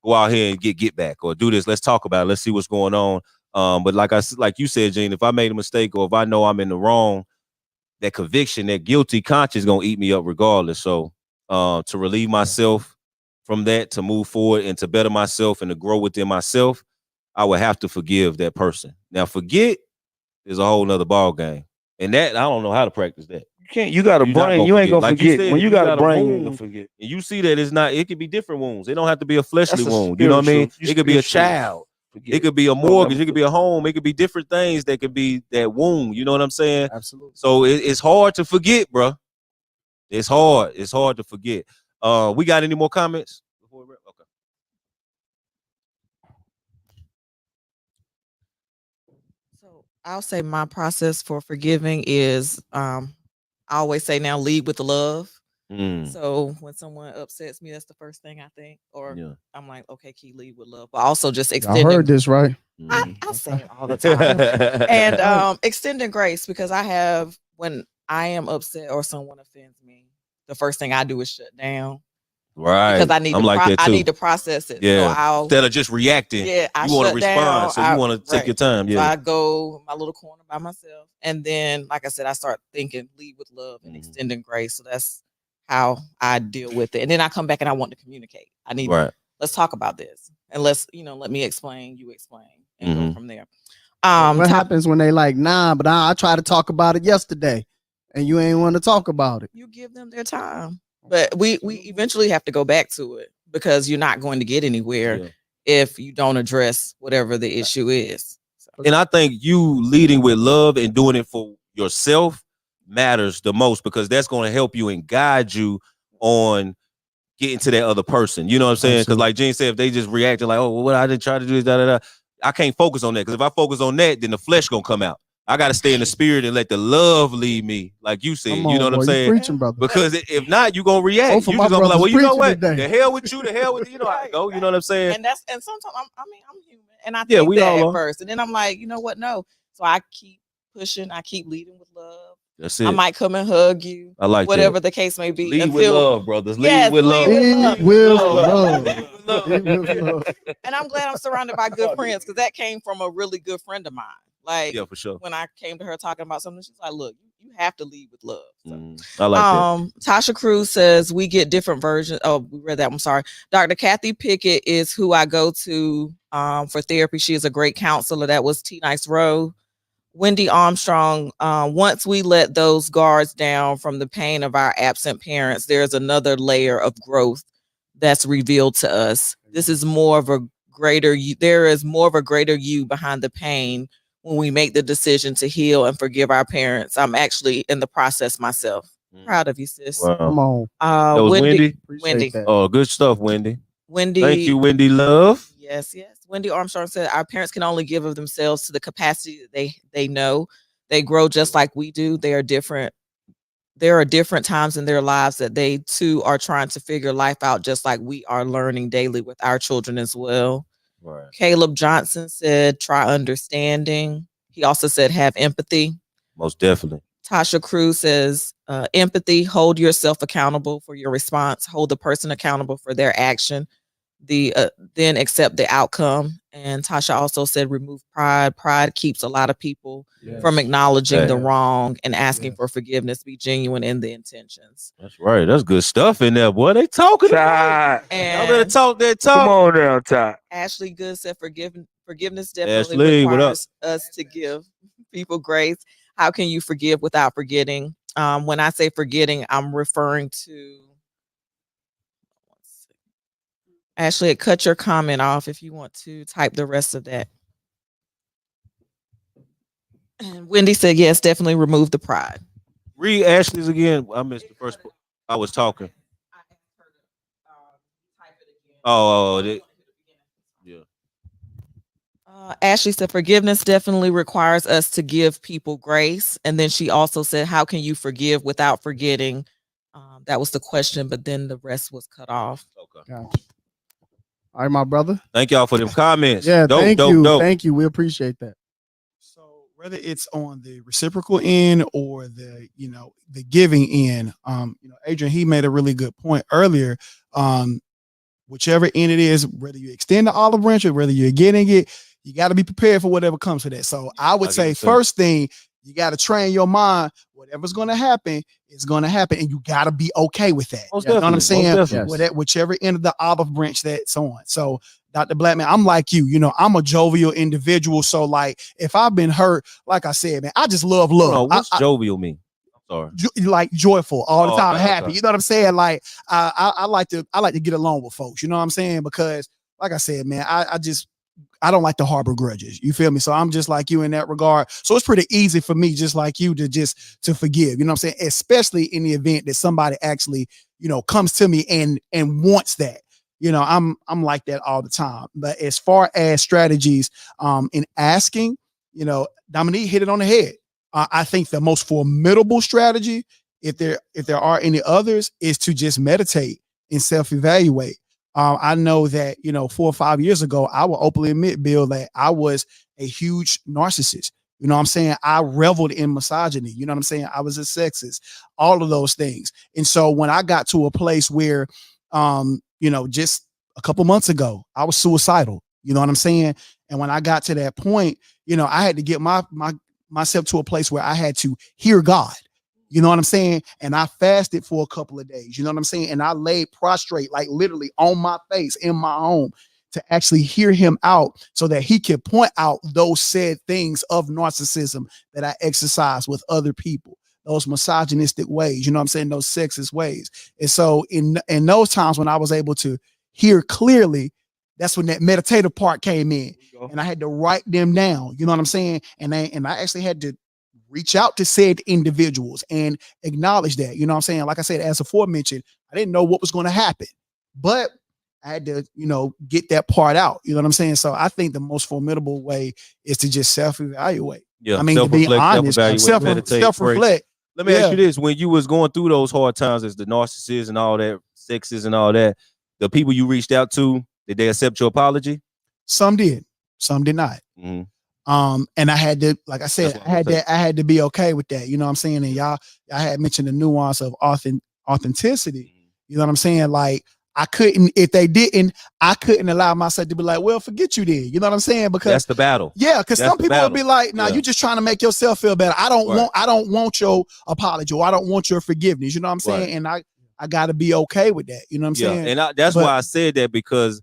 go out here and get back or do this. Let's talk about it. Let's see what's going on. But like you said, Gene, if I made a mistake or if I know I'm in the wrong, that conviction, that guilty conscience is gonna eat me up regardless. So to relieve myself from that, to move forward and to better myself and to grow within myself, I would have to forgive that person. Now, forget is a whole nother ball game. And that I don't know how to practice that. You can't. You got a brain. You ain't gonna like forget. You said, when you got a brain, wound, you ain't gonna forget. And you see that it could be different wounds. It don't have to be a fleshly That's a wound. You know what I mean? spiritual- It could be a child. It could be a mortgage. It could be a home. It could be different things that could be that wound. You know what I'm saying? Absolutely. So it's hard to forget, bro. It's hard. It's hard to forget. We got any more comments? Okay. So I'll say my process for forgiving is I always say now lead with the love. So when someone upsets me, that's the first thing I think. Or I'm like, okay, keep lead with love. But also just extending. I heard this, right? I say it all the time. And extending grace, because I have, when I am upset or someone offends me, the first thing I do is shut down. Right. Because I need I need to process it. Yeah. So I'll, instead of just reacting. yeah, I you want to shut respond. down. So you want to take your time. So Yeah. I go my little corner by myself. And then, like I said, I start thinking lead with love and extending grace. So that's how I deal with it. And then I come back and I want to communicate. I need let's talk about this. And let's, let me explain, you explain, and go from there. What happens when they like, nah, but I tried to talk about it yesterday and you ain't want to talk about it? You give them their time. But we eventually have to go back to it, because you're not going to get anywhere if you don't address whatever the issue is. And I think you leading with love and doing it for yourself matters the most, because that's going to help you and guide you on getting to that other person. You know what I'm saying? Because like Gene said, if they just reacting like, oh, well, what I didn't try to do this, I can't focus on that. Because if I focus on that, then the flesh gonna come out. I got to stay in the spirit and let the love lead me, like you said. You know what I'm saying? Preaching, brother. Because if not, you gonna react. Both of You my just gonna be like, well, you know what? today. The hell with you. The hell with you. You know how it go. You know what I'm saying? And sometimes I'm human, and I think we that all at are. first, and then I'm like, you know what? No. So I keep pushing. I keep leading with love. That's it. I might come and hug you. I like whatever that. the case may be. Lead with love, brothers. Lead with love. Lead with love. And I'm glad I'm surrounded by good friends, because that came from a really good friend of mine. Like, yeah, for sure. When I came to her talking about something, she's like, look, you have to lead with love. So, I like that. Tasha Cruz says we get different versions. Oh, we read that. I'm sorry. Dr. Kathy Pickett is who I go to for therapy. She is a great counselor. That was T. Nice Rowe. Wendy Armstrong, once we let those guards down from the pain of our absent parents, there's another layer of growth that's revealed to us. This is more of a greater you. There is more of a greater you behind the pain when we make the decision to heal and forgive our parents. I'm actually in the process myself. Proud of you, sis. Wow. Come on. That was Wendy. Wendy. Oh, good stuff, Wendy. Wendy. Thank you, Wendy Love. Yes. Wendy Armstrong said our parents can only give of themselves to the capacity that they know. They grow just like we do. They are different. There are different times in their lives that they too are trying to figure life out, just like we are learning daily with our children as well. Right. Caleb Johnson said, try understanding. He also said, have empathy. Most definitely. Tasha Cruz says, empathy, hold yourself accountable for your response, hold the person accountable for their action, then accept the outcome. And Tasha also said, remove pride. Pride keeps a lot of people from acknowledging the wrong and asking for forgiveness. Be genuine in the intentions. That's right. That's good stuff in there, boy. They talking. Y'all better talk that talk. Come on now, Ty. Ashley Good said, forgiveness definitely Ashley, requires us to give people grace. How can you forgive without forgetting? When I say forgetting, I'm referring to. Ashley, cut your comment off if you want to type the rest of that. And Wendy said, yes, definitely remove the pride. Read Ashley's again. I missed the first. I was talking. Yeah. Ashley said, forgiveness definitely requires us to give people grace. And then she also said, how can you forgive without forgetting? That was the question, but then the rest was cut off. Okay. Gotcha. All right, my brother. Thank y'all for them comments. Yeah, dope. Thank you. We appreciate that. So whether it's on the reciprocal end or the the giving end, Adrian, he made a really good point earlier. Whichever end it is, whether you extend the olive branch or whether you're getting it, you got to be prepared for whatever comes with that. So I would say first thing, you got to train your mind. Whatever's going to happen is going to happen, and you got to be okay with that. You know what I'm saying? Whichever end of the olive branch that's on. So, Dr. Blackman, I'm like you. I'm a jovial individual. So, like, if I've been hurt, like I said, man, I just love love. What's jovial mean? Sorry. Like joyful all the time, happy. Okay. You know what I'm saying? Like I like to get along with folks. You know what I'm saying? Because, like I said, man, I don't like to harbor grudges. You feel me? So I'm just like you in that regard. So it's pretty easy for me, just like you, to forgive. You know what I'm saying? Especially in the event that somebody actually, comes to me and wants that. I'm like that all the time. But as far as strategies, in asking, Dominique hit it on the head. I think the most formidable strategy, if there are any others, is to just meditate and self-evaluate. I know that 4 or 5 years ago, I will openly admit, Bill, that I was a huge narcissist. You know what I'm saying? I reveled in misogyny. You know what I'm saying? I was a sexist, all of those things. And so when I got to a place where, just a couple months ago, I was suicidal. You know what I'm saying? And when I got to that point, I had to get myself to a place where I had to hear God. You know what I'm saying? And I fasted for a couple of days. You know what I'm saying? And I laid prostrate, like literally on my face in my home, to actually hear him out so that he could point out those said things of narcissism that I exercise with other people, those misogynistic ways, you know what I'm saying? Those sexist ways. And so in those times when I was able to hear clearly, that's when that meditative part came in, and I had to write them down. You know what I'm saying? And I actually had to reach out to said individuals and acknowledge that. You know what I'm saying? Like I said, as aforementioned, I didn't know what was going to happen, but I had to, get that part out. You know what I'm saying? So I think the most formidable way is to just self-evaluate. Yeah, I mean, to be honest, self-reflect. Let me ask you this: when you was going through those hard times as the narcissist and all that, sexist and all that, the people you reached out to, did they accept your apology? Some did, some did not. Mm-hmm. And I had to, like I said, I had to be okay with that. You know what I'm saying? And I had mentioned the nuance of authenticity. You know what I'm saying? Like, I couldn't, if they didn't, I couldn't allow myself to be like, well, forget you then. You know what I'm saying? Because that's the battle. Yeah, because some people will be like, "No, you just trying to make yourself feel better. I don't want your apology, or I don't want your forgiveness." You know what I'm saying? And I got to be okay with that. You know what I'm saying? And that's why I said that, because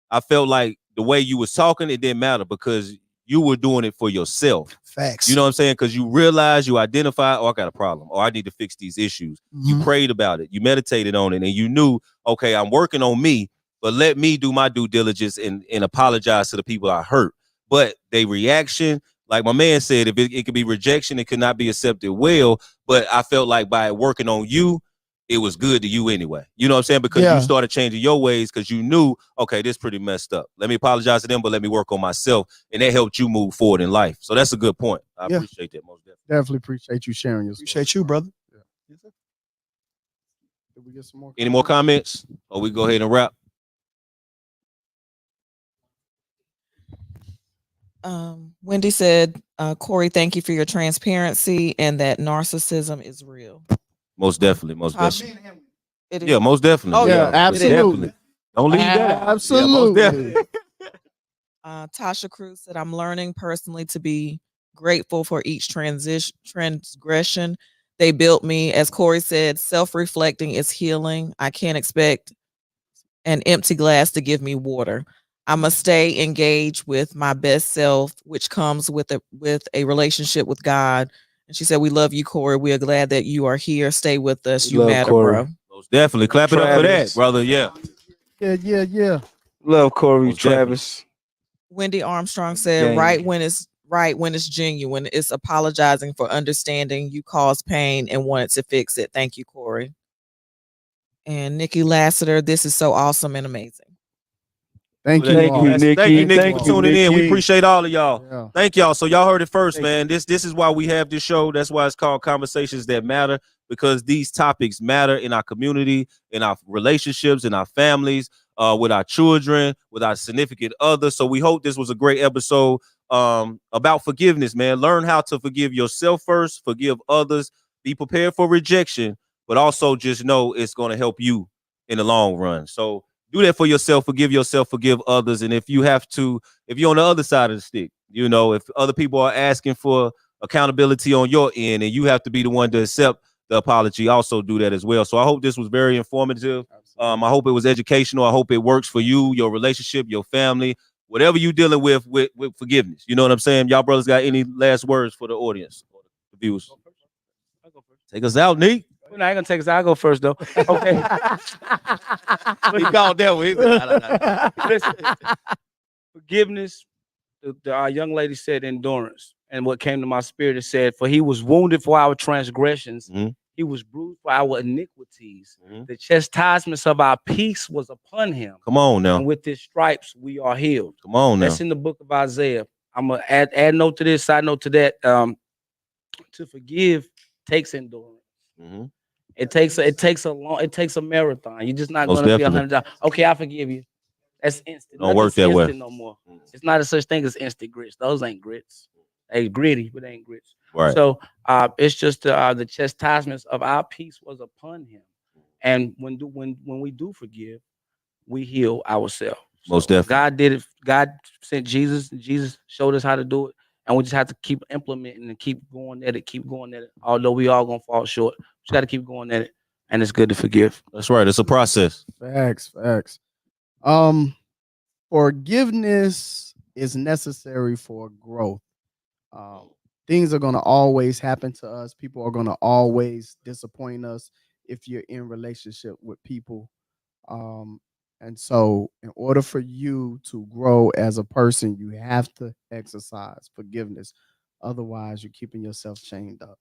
I felt like the way you was talking, it didn't matter, because you were doing it for yourself. Facts. You know what I'm saying? Because you realize, you identify, I got a problem, or I need to fix these issues. Mm-hmm. You prayed about it, you meditated on it, and you knew, okay, I'm working on me, but let me do my due diligence and apologize to the people I hurt. But they reaction, like my man said, if it could be rejection, it could not be accepted well. But I felt like by working on you, it was good to you anyway. You know what I'm saying? Because you started changing your ways, because you knew, okay, this pretty messed up. Let me apologize to them, but let me work on myself. And that helped you move forward in life. So that's a good point. I appreciate that most definitely. Definitely appreciate you sharing your story. Appreciate you, brother. Did we get some more? Any more comments? Or we go ahead and wrap? Wendy said, Corey, thank you for your transparency, and that narcissism is real. Most definitely, most definitely. Yeah, most definitely. Oh, yeah, absolutely. Don't leave that out. Absolutely. Tasha Cruz said, I'm learning personally to be grateful for each transgression they built me. As Corey said, self-reflecting is healing. I can't expect an empty glass to give me water. I must stay engaged with my best self, which comes with a relationship with God. And she said, we love you, Corey. We are glad that you are here. Stay with us. You matter, bro. Most definitely. Clap it up for that, brother. Yeah. Yeah. Love Corey, Travis. Wendy Armstrong said, right when it's right when it's genuine. It's apologizing for understanding you caused pain and wanted to fix it. Thank you, Corey. And Nikki Lassiter, this is so awesome and amazing. Thank you, Thank you, Nikki. Thank you, Nikki, Thank for you, tuning in. We Nikki. appreciate all of y'all. Yeah. Thank y'all. So y'all heard it first, Thank man. This is why we have this show. That's why it's called Conversations That Matter, because these topics matter in our community, in our relationships, in our families, with our children, with our significant others. So we hope this was a great episode about forgiveness, man. Learn how to forgive yourself first, forgive others, be prepared for rejection, but also just know it's going to help you in the long run. So do that for yourself, forgive others. And if you have to, if you're on the other side of the stick, you know, if other people are asking for accountability on your end and you have to be the one to accept the apology, also do that as well. So I hope this was very informative. I hope it was educational. I hope it works for you, your relationship, your family, whatever you're dealing with forgiveness. You know what I'm saying? Y'all brothers got any last words for the audience, the viewers? Take us out, Nick. Well, I ain't gonna take us. I'll go first though. Okay. He called that one. Listen, forgiveness. Our young lady said endurance, and what came to my spirit is said, "For he was wounded for our transgressions, he was bruised for our iniquities. The chastisements of our peace was upon him. Come on now. And with his stripes we are healed." Come on now. That's in the book of Isaiah. I'm gonna add note to this, side note to that. To forgive takes endurance. It takes a marathon. You're just not Most gonna be definitely. 100. Okay, I forgive you. That's instant. Don't work that way. No more. It's not a such thing as instant grits. Those ain't grits. They gritty, but they ain't grits. Right. So it's just the chastisements of our peace was upon him. And when we do forgive, we heal ourselves. Most definitely. God did it. God sent Jesus. Jesus showed us how to do it. And we just have to keep implementing and keep going at it, Although we all gonna fall short, we just got to keep going at it. And it's good to forgive. That's right. It's a process. Facts. Forgiveness is necessary for growth. Things are gonna always happen to us. People are gonna always disappoint us if you're in relationship with people. And so in order for you to grow as a person, you have to exercise forgiveness. Otherwise, you're keeping yourself chained up.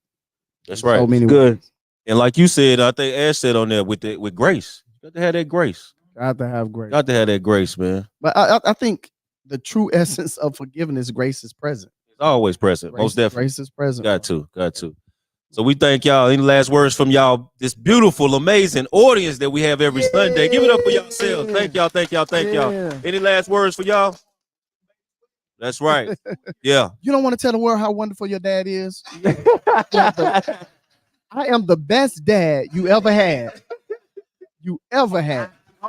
That's right. So many good. ways. And like you said, I think Ash said on there with grace. You got to have that grace. Got to have grace. Got to have that grace, man. But I think the true essence of forgiveness, grace is present. It's always present. Grace, Most definitely. Grace is present. Got to. So we thank y'all. Any last words from y'all? This beautiful, amazing audience that we have every Sunday. Give it up for yourselves. Thank y'all. Any last words for y'all? That's right. Yeah. You don't want to tell the world how wonderful your dad is? I am the best dad you ever had.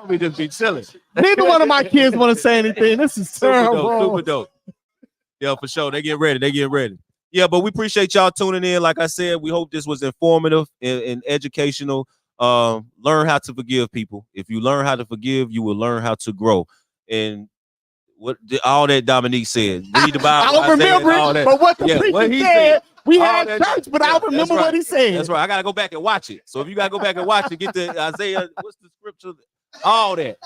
We just be chilling. Neither one of my kids want to say anything. This is terrible. Super dope. Yeah, for sure. They get ready. Yeah, but we appreciate y'all tuning in. Like I said, we hope this was informative and educational. Learn how to forgive people. If you learn how to forgive, you will learn how to grow. And all that Dominique said. Read the Bible. I don't remember it, but what the preacher said, we had church, but I don't remember what he said. That's right. I gotta go back and watch it. So if you gotta go back and watch it, get the Isaiah. What's the scripture? All that.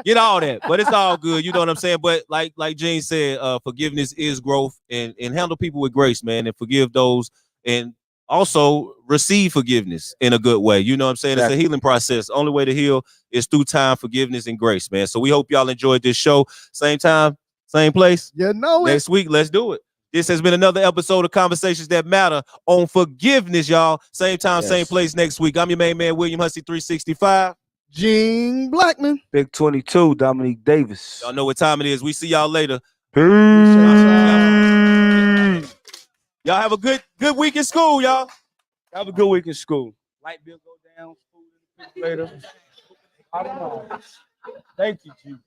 Get all that. But it's all good. You know what I'm saying? But like Gene said, forgiveness is growth, and handle people with grace, man, and forgive those, and also receive forgiveness in a good way. You know what I'm saying? Exactly. It's a healing process. The only way to heal is through time, forgiveness, and grace, man. So we hope y'all enjoyed this show. Same time, same place. You know it. Next week, let's do it. This has been another episode of Conversations That Matter on forgiveness, y'all. Same time, same place next week. I'm your main man, William Hussey 365. Gene Blackman. Big 22, Dominique Davis. Y'all know what time it is. We see y'all later. Peace. Y'all have a good week in school, y'all. Have a good week in school. Light bill go down, food in the refrigerator. I don't know. Thank you, Chief.